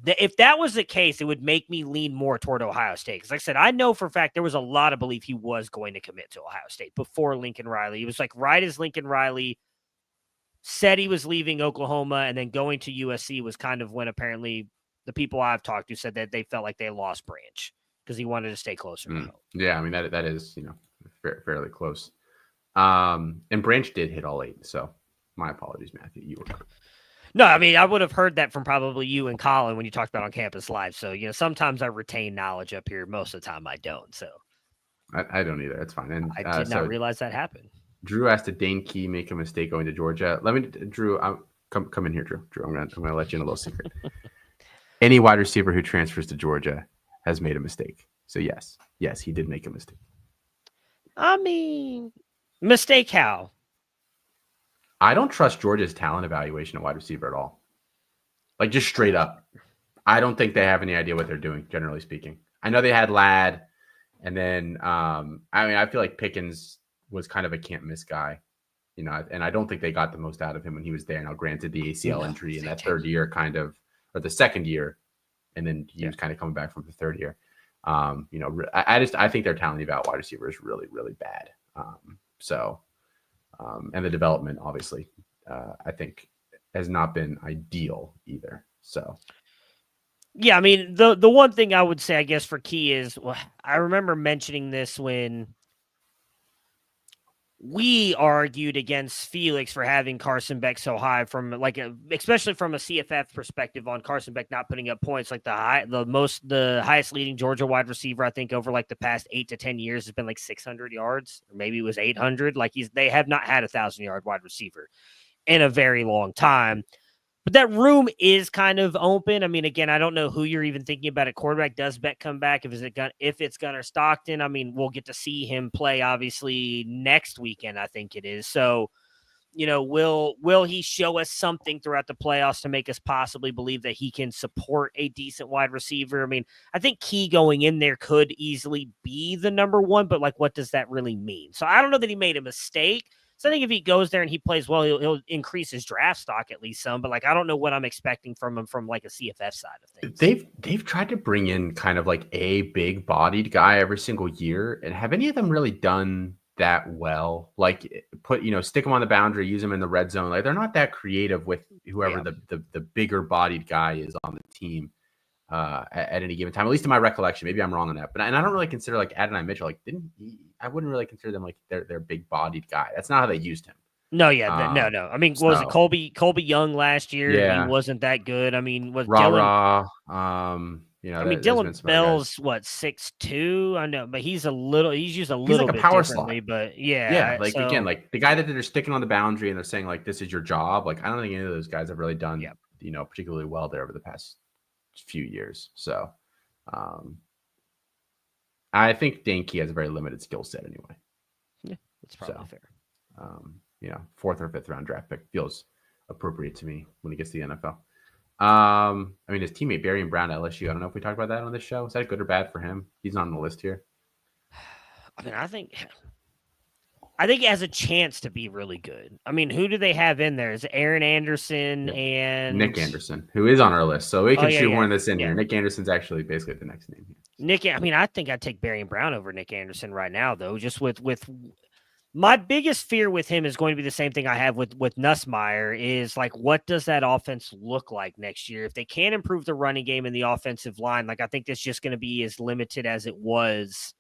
if that was the case, it would make me lean more toward Ohio State. Because like I said, I know for a fact there was a lot of belief he was going to commit to Ohio State before Lincoln Riley. It was right as Lincoln Riley said he was leaving Oklahoma and then going to USC was kind of when apparently the people I've talked to said that they felt like they lost Branch because he wanted to stay closer to home. Yeah, I mean, that is, fairly close. And Branch did hit all 8. So my apologies, Matthew. You were right. No, I mean, I would have heard that from probably you and Colin when you talked about on campus live. So, sometimes I retain knowledge up here. Most of the time I don't. So I don't either. That's fine. And I did not realize that happened. Drew asked, did Dane Key make a mistake going to Georgia? Drew, come in here, Drew. I'm gonna let you in a little secret. Any wide receiver who transfers to Georgia has made a mistake. So yes, he did make a mistake. I mean, mistake how? I don't trust Georgia's talent evaluation at wide receiver at all. Like, just straight up. I don't think they have any idea what they're doing, generally speaking. I know they had Ladd, and then, I feel like Pickens was kind of a can't-miss guy, and I don't think they got the most out of him when he was there. Now, granted, the ACL injury in that third year or the second year, and then he was kind of coming back from the third year. I think their talent eval wide receiver is really, really bad. And the development, obviously, I think has not been ideal either. So, yeah, I mean, the one thing I would say, I guess, for Key is, I remember mentioning this when we argued against Felix for having Carson Beck so high especially from a CFF perspective on Carson Beck not putting up points. Like the highest leading Georgia wide receiver, I think over like the past 8 to 10 years has been like 600 yards, or maybe it was 800. Like they have not had 1,000-yard wide receiver in a very long time. But that room is kind of open. I mean, again, I don't know who you're even thinking about at quarterback. Does Beck come back? If it's Gunnar Stockton, I mean, we'll get to see him play obviously next weekend, I think it is. So, will he show us something throughout the playoffs to make us possibly believe that he can support a decent wide receiver? I mean, I think Key going in there could easily be the number one, but like, what does that really mean? So I don't know that he made a mistake. So I think if he goes there and he plays well, he'll increase his draft stock at least some. But like, I don't know what I'm expecting from him from like a CFF side of things. They've tried to bring in kind of like a big bodied guy every single year, and have any of them really done that well? Like, stick them on the boundary, use them in the red zone. Like, they're not that creative with whoever the bigger bodied guy is on the team at any given time. At least in my recollection, maybe I'm wrong on that. And I don't really consider like Adonai Mitchell. Like, I wouldn't really consider them like their big bodied guy. That's not how they used him. No, yeah, no. I mean, was it Colby Young last year? Yeah. He wasn't that good. I mean, was Dylan? Dylan Bell's 6'2". I know, but he's used a little like bit power differently. slot. But yeah, again, like the guy that they're sticking on the boundary and they're saying like this is your job. Like, I don't think any of those guys have really done particularly well there over the past few years. So, I think Dane Key has a very limited skill set anyway. Yeah, that's probably fair. 4th or 5th round draft pick feels appropriate to me when he gets to the NFL. His teammate Barry Brown at LSU. I don't know if we talked about that on this show. Is that good or bad for him? He's not on the list here. I mean, I think it has a chance to be really good. I mean, who do they have in there? Is it Aaron Anderson and Nick Anderson, who is on our list? So we can shoehorn this in here. Nick Anderson's actually basically the next name here. I think I'd take Barry Brown over Nick Anderson right now, though. Just with my biggest fear with him is going to be the same thing I have with Nussmeier is like, what does that offense look like next year? If they can't improve the running game and the offensive line, like I think that's just going to be as limited as it was,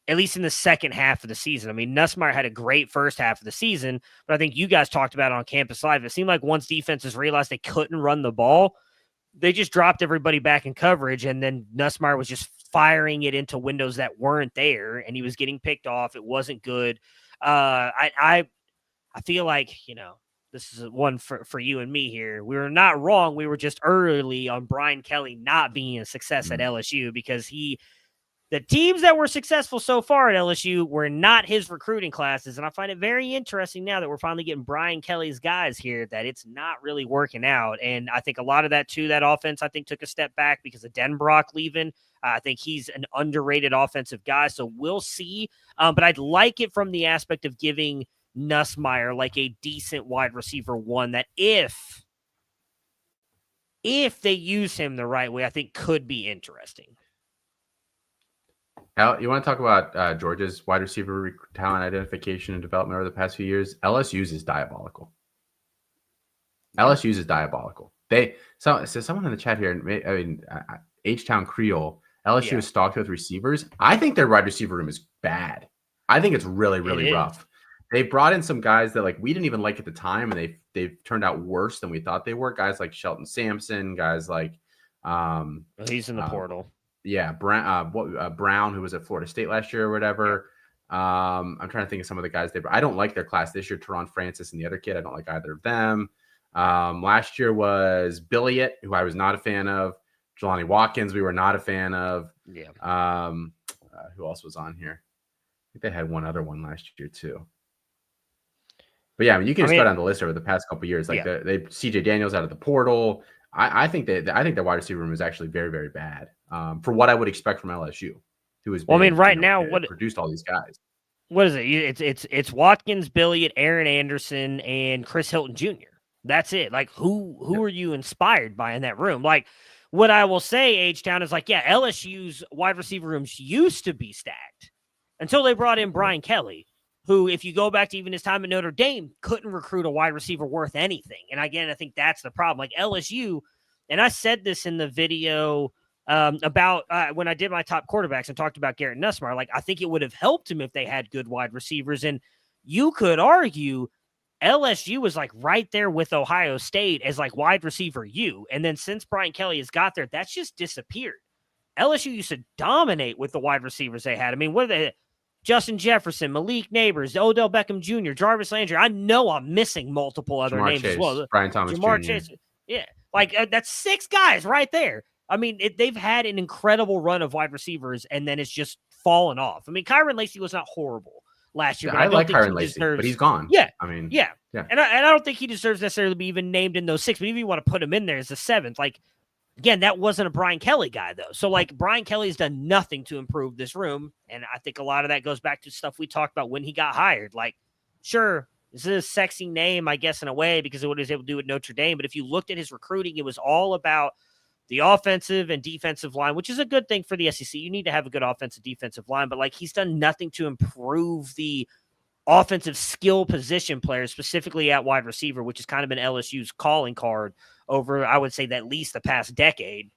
at least in the second half of the season. I mean, Nussmeier had a great first half of the season, but I think you guys talked about it on Campus Live. It seemed like once defenses realized they couldn't run the ball, they just dropped everybody back in coverage, and then Nussmeier was just firing it into windows that weren't there, and he was getting picked off. It wasn't good. I feel like, this is one for you and me here. We were not wrong. We were just early on Brian Kelly not being a success at LSU because the teams that were successful so far at LSU were not his recruiting classes. And I find it very interesting now that we're finally getting Brian Kelly's guys here that it's not really working out. And I think a lot of that too, that offense, I think took a step back because of Denbrock leaving. I think he's an underrated offensive guy. So we'll see. But I'd like it from the aspect of giving Nussmeier like a decent wide receiver one that if they use him the right way, I think could be interesting. Al, you want to talk about Georgia's wide receiver talent identification and development over the past few years? LSU's is diabolical. LSU's is diabolical. So someone in the chat here, H-Town Creole, LSU is stocked with receivers. I think their wide receiver room is bad. I think it's really, really rough. They brought in some guys that like we didn't even like at the time, and they've turned out worse than we thought they were. Guys like Shelton Sampson, guys like he's in the portal. Yeah, Brown, who was at Florida State last year or whatever. I'm trying to think of some of the guys I don't like their class this year. Teron Francis and the other kid, I don't like either of them. Last year was Billiot, who I was not a fan of. Jelani Watkins, we were not a fan of. Yeah. Who else was on here? I think they had one other one last year too. But yeah, I mean, you can I just go mean, down the list over the past couple of years. Like yeah. they CJ Daniels out of the portal. I think the wide receiver room is actually very, very bad for what I would expect from LSU, who has Well, I mean, been, right now, produced all these guys. what is it? It's Watkins, Billiard, Aaron Anderson, and Chris Hilton Jr. That's it. Like who Yep. are you inspired by in that room? Like what I will say, H-Town, is like, yeah, LSU's wide receiver rooms used to be stacked until they brought in Brian Kelly, who, if you go back to even his time at Notre Dame, couldn't recruit a wide receiver worth anything. And again, I think that's the problem. Like LSU, and I said this in the video about when I did my top quarterbacks and talked about Garrett Nussmeier, like I think it would have helped him if they had good wide receivers. And you could argue LSU was like right there with Ohio State as like wide receiver U. And then since Brian Kelly has got there, that's just disappeared. LSU used to dominate with the wide receivers they had. I mean, what are they? Justin Jefferson, Malik Neighbors, Odell Beckham Jr., Jarvis Landry. I know I'm missing multiple other Jamar names Chase, as well. Brian Thomas Jamar Jr. Chase. Yeah. Like that's 6 guys right there. I mean, they've had an incredible run of wide receivers, and then it's just fallen off. I mean, Kyron Lacey was not horrible last year, but I don't like think Kyron he Lacey, deserves. but he's gone. Yeah, I mean, yeah. yeah. And I don't think he deserves necessarily to be even named in those 6. But if you want to put him in there as the 7th, like again, that wasn't a Brian Kelly guy though. So like Brian Kelly's done nothing to improve this room, and I think a lot of that goes back to stuff we talked about when he got hired. Like, sure, this is a sexy name, I guess, in a way because of what he was able to do at Notre Dame. But if you looked at his recruiting, it was all about the offensive and defensive line, which is a good thing for the SEC. You need to have a good offensive defensive line, but like he's done nothing to improve the offensive skill position players, specifically at wide receiver, which has kind of been LSU's calling card over, I would say, that at least the past decade.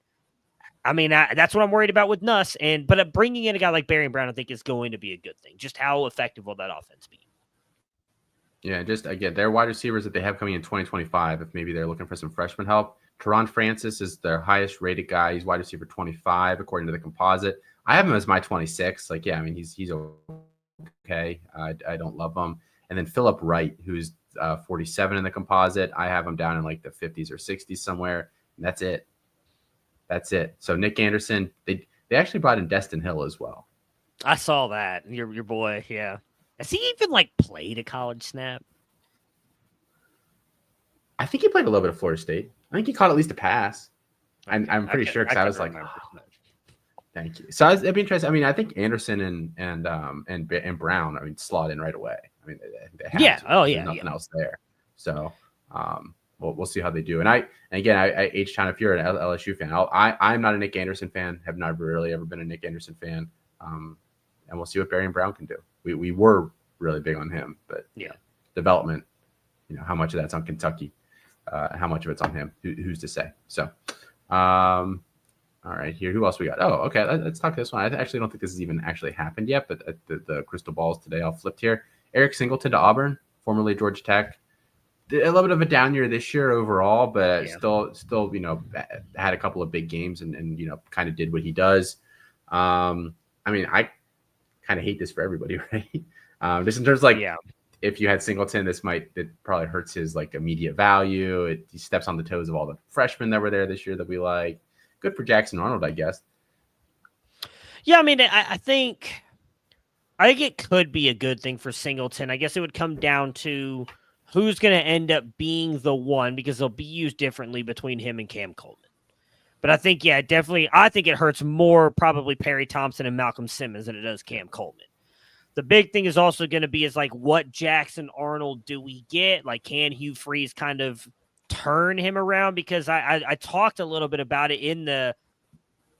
I mean, that's what I'm worried about with Nuss. But bringing in a guy like Barry Brown, I think, is going to be a good thing. Just how effective will that offense be? Yeah, just again, their wide receivers that they have coming in 2025, if maybe they're looking for some freshman help. Teron Francis is their highest rated guy. He's wide receiver 25, according to the composite. I have him as my 26. Like, yeah, I mean, he's okay. I don't love him. And then Phillip Wright, who's 47 in the composite. I have him down in like the 50s or 60s somewhere. And that's it. That's it. So Nick Anderson, they actually brought in Destin Hill as well. I saw that. Your boy, yeah. Has he even like played a college snap? I think he played a little bit of Florida State. I think he caught at least a pass. I'm pretty sure because I was like, oh, thank you. So it'd be interesting. I mean, I think Anderson and Brown, I mean, slot in right away. I mean, they have yeah. to. Oh yeah. There's nothing else there. So we'll see how they do. And again, H-Town, if you're an LSU fan, I'm not a Nick Anderson fan. Have not really ever been a Nick Anderson fan. And we'll see what Barry and Brown can do. We were really big on him, but yeah, development. How much of that's on Kentucky. How much of it's on him? Who's to say? So, all right, here. Who else we got? Oh, okay. Let's talk this one. I actually don't think this has even actually happened yet, but the crystal balls today all flipped here. Eric Singleton to Auburn, formerly Georgia Tech. A little bit of a down year this year overall, but still, had a couple of big games and kind of did what he does. I mean, I kind of hate this for everybody, right? Just in terms of if you had Singleton, it probably hurts his like immediate value. He steps on the toes of all the freshmen that were there this year that we like. Good for Jackson Arnold, I guess. Yeah, I mean, I think it could be a good thing for Singleton. I guess it would come down to who's going to end up being the one because they'll be used differently between him and Cam Coleman. But I think, definitely, I think it hurts more probably Perry Thompson and Malcolm Simmons than it does Cam Coleman. The big thing is also going to be what Jackson Arnold do we get? Like, can Hugh Freeze kind of turn him around? Because I talked a little bit about it in the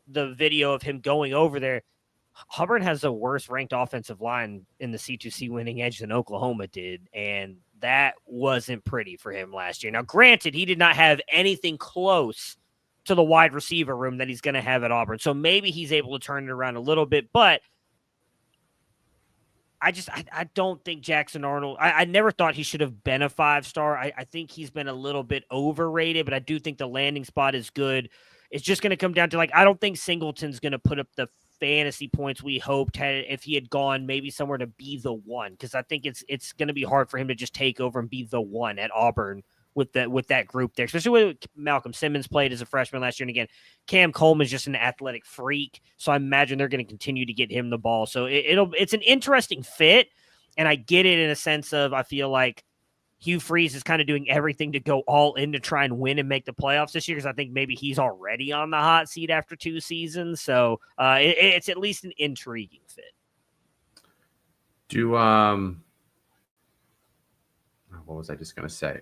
video of him going over there. Hubbard has the worst ranked offensive line in the C2C winning edge than Oklahoma did, and that wasn't pretty for him last year. Now, granted, he did not have anything close to the wide receiver room that he's going to have at Auburn, so maybe he's able to turn it around a little bit, but I don't think Jackson Arnold, I never thought he should have been a 5-star. I think he's been a little bit overrated, but I do think the landing spot is good. It's just going to come down to I don't think Singleton's going to put up the fantasy points we hoped if he had gone maybe somewhere to be the one, because I think it's going to be hard for him to just take over and be the one at Auburn with that group there, especially when Malcolm Simmons played as a freshman last year. And again, Cam Coleman's just an athletic freak, so I imagine they're going to continue to get him the ball. So it's an interesting fit, and I get it in a sense of I feel like Hugh Freeze is kind of doing everything to go all in to try and win and make the playoffs this year, because I think maybe he's already on the hot seat after 2 seasons. So it's at least an intriguing fit. What was I just going to say?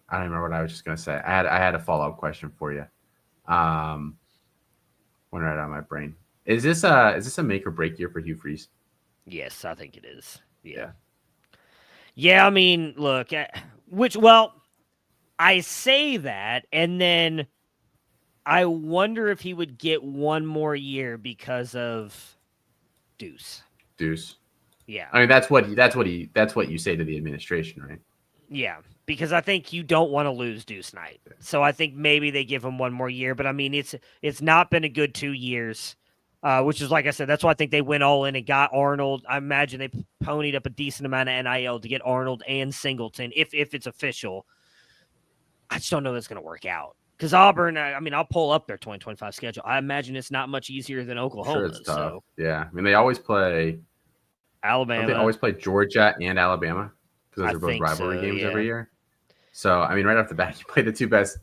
I don't remember what I was just going to say. I had a follow-up question for you. Went right out of my brain. Is this a make or break year for Hugh Freeze? Yes, I think it is. Yeah. Yeah, I mean, look, I say that, and then I wonder if he would get one more year because of Deuce. Yeah. I mean, that's what you say to the administration, right? Yeah, because I think you don't want to lose Deuce Knight. So I think maybe they give him one more year, but I mean, it's not been a good 2 years. Which is, like I said, that's why I think they went all in and got Arnold. I imagine they ponied up a decent amount of NIL to get Arnold and Singleton, if it's official. I just don't know if it's going to work out. Because Auburn, I mean, I'll pull up their 2025 schedule. I imagine it's not much easier than Oklahoma. Sure, it's tough. So. Yeah, I mean, they always play Alabama. They always play Georgia and Alabama because those are both rivalry games every year. So, I mean, right off the bat, you play the 2 best.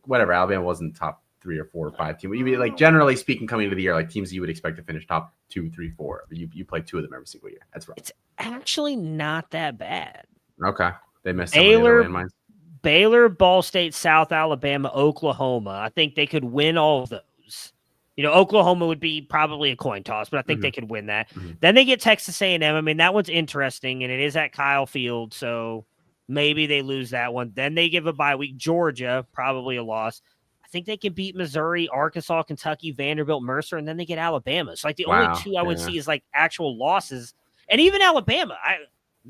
Whatever, Alabama wasn't top 3 or 4 or 5 team. You like, generally speaking, coming into the year, like teams you would expect to finish top 2, 3, 4. You play 2 of them every single year. That's right. It's actually not that bad. Okay, they missed Baylor, Ball State, South Alabama, Oklahoma. I think they could win all of those. You know, Oklahoma would be probably a coin toss, but I think they could win that. Then they get Texas A&M. I mean, that one's interesting, and it is at Kyle Field, so maybe they lose that one. Then they give a bye week. Georgia, probably a loss. I think they can beat Missouri, Arkansas, Kentucky, Vanderbilt, Mercer, and then they get Alabama. So, like, the only 2 I would see is, like, actual losses. And even Alabama,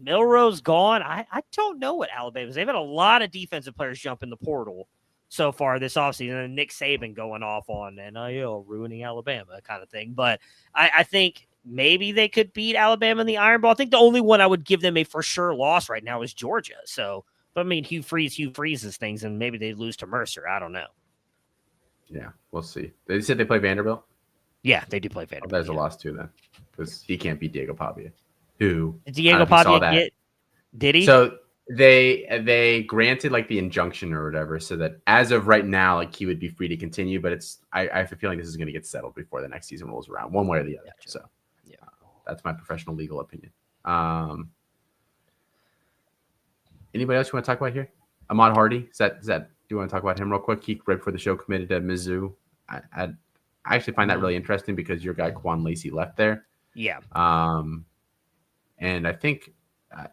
Milrose gone. I don't know what Alabama's. They've had a lot of defensive players jump in the portal so far this offseason, and Nick Saban going off on NIL, ruining Alabama kind of thing. But I think maybe they could beat Alabama in the Iron Bowl. I think the only one I would give them a for sure loss right now is Georgia. So, but I mean, Hugh freezes things, and maybe they lose to Mercer. I don't know. Yeah, we'll see. They said they play Vanderbilt? Yeah, they do play Vanderbilt. There's a loss too then, because he can't beat Diego Pavia. Who did Diego Pavia get? Did he? So they granted like the injunction or whatever, so that as of right now, like he would be free to continue. But I have a feeling this is going to get settled before the next season rolls around, one way or the other. Gotcha. So yeah, that's my professional legal opinion. Anybody else you want to talk about here? Ahmad Hardy, is that? Do you want to talk about him real quick? He right before the show committed to Mizzou. I actually find that really interesting because your guy Quan Lacey left there. Yeah. And I think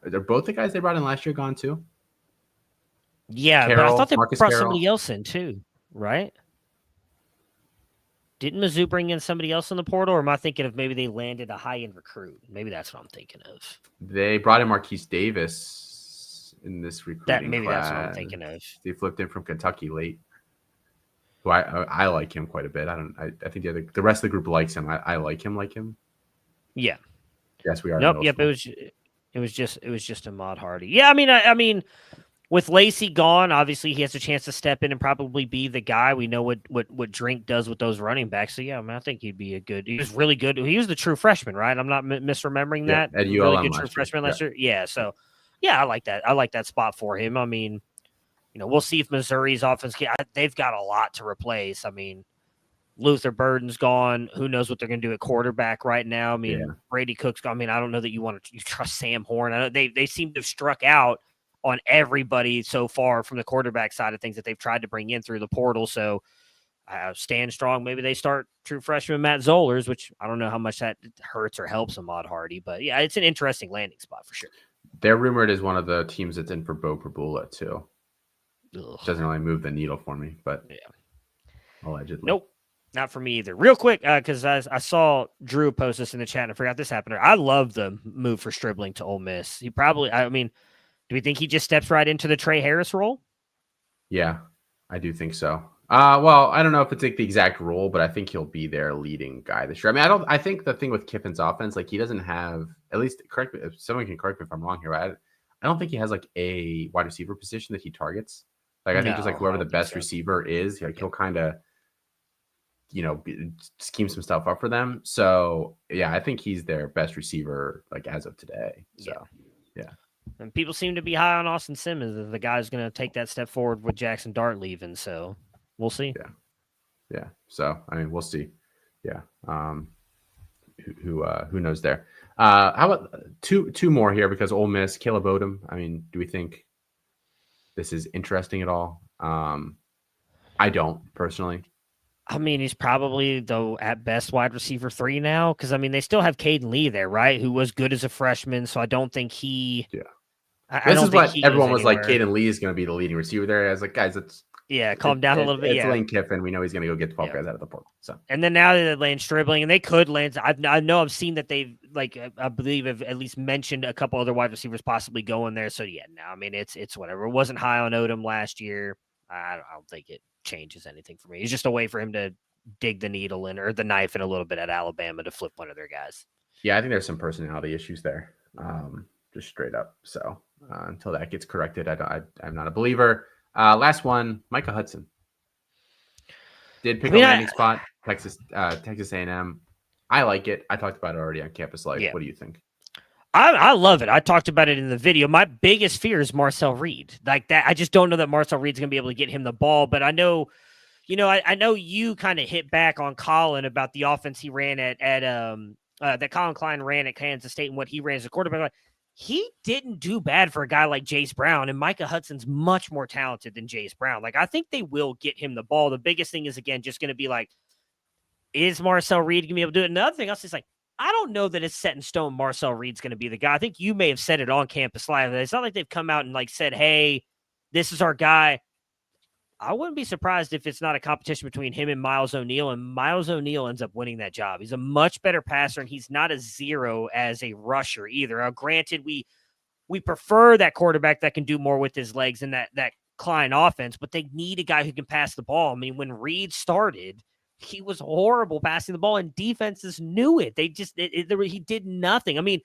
they're both the guys they brought in last year gone too. Yeah, Carroll, but I thought they brought somebody else in too, right? Didn't Mizzou bring in somebody else in the portal, or am I thinking of maybe they landed a high-end recruit? Maybe that's what I'm thinking of. They brought in Marquise Davis in this recruiting maybe class. That's what I'm thinking of. They flipped in from Kentucky late. Who I like him quite a bit. I think the rest of the group likes him. I like him. Yeah. Yes, we are. Nope. Yep. It was just Ahmad Hardy. Yeah. I mean, with Lacey gone, obviously he has a chance to step in and probably be the guy. We know what Drink does with those running backs. So yeah, I mean, I think he'd be he was really good. He was the true freshman, right? I'm not misremembering that. At ULM really good true freshman last year. Yeah. So yeah, I like that. I like that spot for him. I mean, you know, we'll see if Missouri's offense they've got a lot to replace. I mean, Luther Burden's gone. Who knows what they're going to do at quarterback right now? I mean, Brady Cook's gone. I mean, I don't know that you trust Sam Horn. I know they seem to have struck out on everybody so far from the quarterback side of things that they've tried to bring in through the portal. So stand strong. Maybe they start true freshman Matt Zollers, which I don't know how much that hurts or helps Ahmad Hardy. But yeah, it's an interesting landing spot for sure. They're rumored as one of the teams that's in for Bo Prabula too. Ugh. Doesn't really move the needle for me, but yeah, allegedly. Nope. Not for me either. Real quick, because I saw Drew post this in the chat and I forgot this happened. I love the move for Stribling to Ole Miss. He probably, I mean, do we think he just steps right into the Trey Harris role? Yeah, I do think so. Well, I don't know if it's like the exact role, but I think he'll be their leading guy this year. I mean, I think the thing with Kiffin's offense, like he doesn't have, at least correct me if someone can correct me if I'm wrong here. I don't think he has like a wide receiver position that he targets. Like I think just like whoever the best receiver is, like he'll kind of scheme some stuff up for them. So yeah, I think he's their best receiver like as of today. So yeah. And people seem to be high on Austin Simmons as the guy's going to take that step forward with Jackson Dart leaving. So we'll see. Yeah. So I mean, we'll see. Yeah. Who knows there? How about two more here because Ole Miss, Caleb Odom. I mean, do we think this is interesting at all? I don't personally. I mean, he's probably, though, at best wide receiver 3 now. Because, I mean, they still have Caden Lee there, right? Who was good as a freshman. So I don't think he. Yeah. I this is what everyone was anywhere. like. Caden Lee is going to be the leading receiver there. I was like, guys, calm down a little bit. It's Lane Kiffin. We know he's going to go get 12 guys out of the portal. So, and then now that Lane's dribbling, and they could land. I know I've seen that they've I believe have at least mentioned a couple other wide receivers possibly going there. So yeah, no, I mean it's whatever. It wasn't high on Odom last year. I don't think it changes anything for me. It's just a way for him to dig the needle in or the knife in a little bit at Alabama to flip one of their guys. Yeah, I think there's some personality issues there, just straight up. So until that gets corrected, I'm not a believer. Last one, Micah Hudson did pick a landing spot. Texas A&M. I like it. I talked about it already on Campus Life. Yeah. What do you think? I love it. I talked about it in the video. My biggest fear is Marcel Reed. Like that, I just don't know that Marcel Reed's going to be able to get him the ball. But I know, I know you kind of hit back on Colin about the offense he ran at that Colin Klein ran at Kansas State and what he ran as a quarterback. He didn't do bad for a guy like Jace Brown, and Micah Hudson's much more talented than Jace Brown. Like, I think they will get him the ball. The biggest thing is, again, just going to be like, is Marcel Reed going to be able to do it? Another thing else is like, I don't know that it's set in stone Marcel Reed's going to be the guy. I think you may have said it on Campus Live. It's not like they've come out and like said, hey, this is our guy. I wouldn't be surprised if it's not a competition between him and Miles O'Neal, and Miles O'Neal ends up winning that job. He's a much better passer, and he's not a zero as a rusher either. Now, granted, we prefer that quarterback that can do more with his legs in that Klein offense, but they need a guy who can pass the ball. I mean, when Reed started, he was horrible passing the ball, and defenses knew it. They just he did nothing. I mean,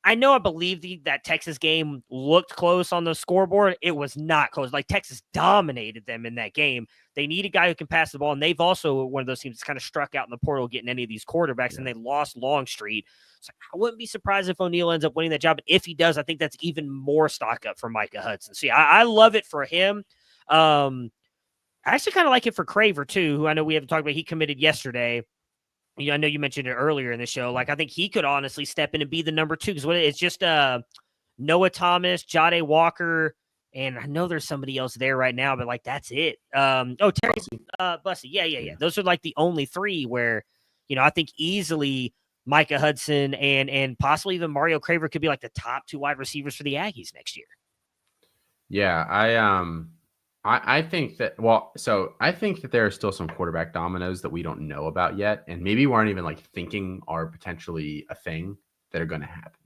I know I believe that Texas game looked close on the scoreboard. It was not close. Like, Texas dominated them in that game. They need a guy who can pass the ball, and they've also one of those teams that's kind of struck out in the portal getting any of these quarterbacks, and they lost Longstreet. So I wouldn't be surprised if O'Neal ends up winning that job. And if he does, I think that's even more stock up for Micah Hudson. So, yeah, I love it for him. I actually kind of like it for Craver, too, who I know we haven't talked about. He committed yesterday. I know you mentioned it earlier in the show. Like, I think he could honestly step in and be the number 2 because it's just Noah Thomas, Jade Walker, and I know there's somebody else there right now, but like that's it. Terry Bussey. Yeah. Those are like the only 3 where, I think easily Micah Hudson and possibly even Mario Craver could be like the top 2 wide receivers for the Aggies next year. Yeah, I think that I think that there are still some quarterback dominoes that we don't know about yet, and maybe we aren't even like thinking are potentially a thing that are going to happen.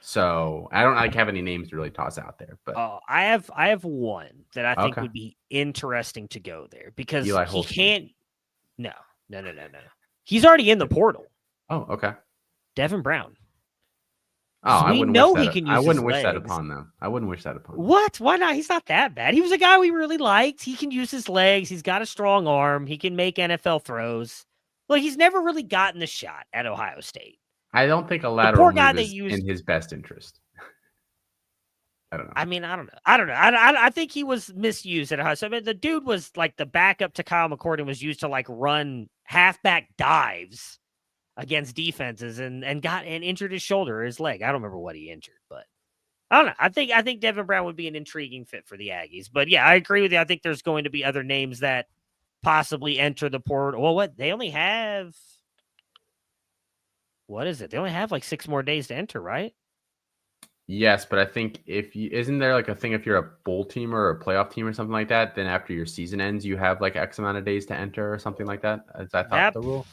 So I don't have any names to really toss out there, but I have one that I think would be interesting to go there because he can't. No. He's already in the portal. Oh, okay. Devin Brown. Oh, I wouldn't wish that upon them. I wouldn't wish that upon them. What? Why not? He's not that bad. He was a guy we really liked. He can use his legs. He's got a strong arm. He can make NFL throws. Well, he's never really gotten the shot at Ohio State. I don't think a lateral move is in his best interest. I don't know. I mean, I don't know. I think he was misused at Ohio State. I mean, the dude was like the backup to Kyle McCord and was used to like run halfback dives against defenses and injured his shoulder or his leg. I don't remember what he injured, but I don't know. I think Devin Brown would be an intriguing fit for the Aggies. But yeah, I agree with you. I think there's going to be other names that possibly enter the portal. Well, what they only have, what is it? They only have like 6 more days to enter, right? Yes, but I think isn't there like a thing if you're a bowl team or a playoff team or something like that, then after your season ends, you have like X amount of days to enter or something like that? Is that the rule?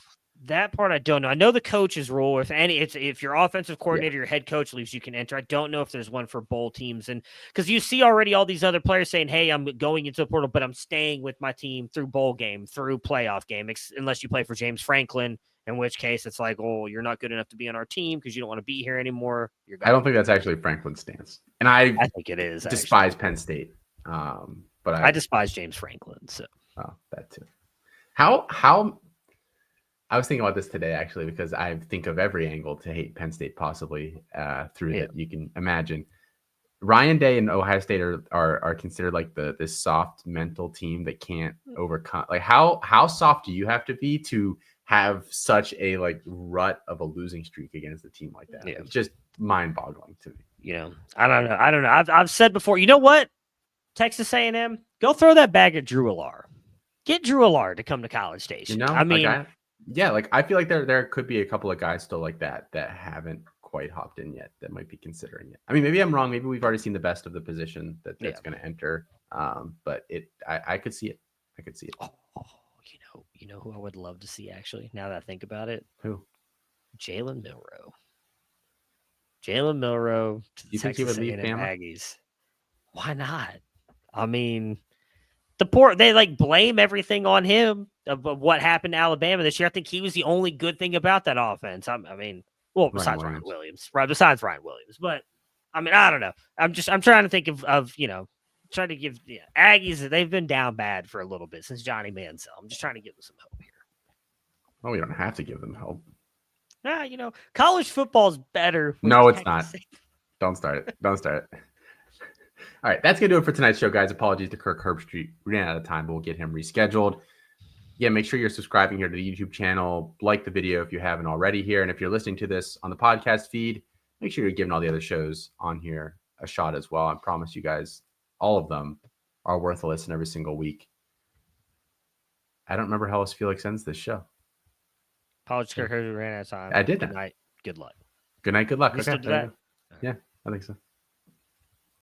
That part I don't know. I know the coach's rule. If your offensive coordinator, your head coach leaves, you can enter. I don't know if there's one for bowl teams, and because you see already all these other players saying, "Hey, I'm going into the portal, but I'm staying with my team through bowl game, through playoff game, unless you play for James Franklin." In which case, it's like, "Oh, you're not good enough to be on our team because you don't want to be here anymore." I don't think that's actually Franklin's stance, and I think it is. Despise Penn State, but I despise James Franklin. So that too. How I was thinking about this today actually because I think of every angle to hate Penn State possibly through that you can imagine. Ryan Day and Ohio State are considered like this soft mental team that can't overcome. Like how soft do you have to be to have such a like rut of a losing streak against a team like that? Yeah. It's just mind-boggling to me. You know, I don't know. I've said before. You know what? Texas A&M, go throw that bag at Drew Allard. Get Drew Allard to come to College Station. You know, I mean, like I feel like there could be a couple of guys still like that haven't quite hopped in yet that might be considering it. I mean, maybe I'm wrong. Maybe we've already seen the best of the position that's going to enter. But I could see it. I could see it. Oh, you know who I would love to see actually. Now that I think about it, who? Jalen Milroe. Jalen Milroe to the Texas A&M Aggies. Why not? I mean, they like blame everything on him of what happened to Alabama this year. I think he was the only good thing about that offense. I mean, well, besides Ryan Williams, right? Besides Ryan Williams, but I mean, I don't know. I'm trying to think of trying to give Aggies. They've been down bad for a little bit since Johnny Manziel. I'm just trying to give them some hope here. Well, we don't have to give them hope. College football's better. No, it's not. Don't start it. Don't start it. All right, that's going to do it for tonight's show, guys. Apologies to Kirk Herbstreit. We ran out of time, but we'll get him rescheduled. Yeah, make sure you're subscribing here to the YouTube channel. Like the video if you haven't already here. And if you're listening to this on the podcast feed, make sure you're giving all the other shows on here a shot as well. I promise you guys, all of them are worth a listen every single week. I don't remember how else Felix ends this show. Apologies, Kirk Herbstreit ran out of time. I did that. Good night. Good luck. Good night. Good luck. Okay. Yeah, I think so.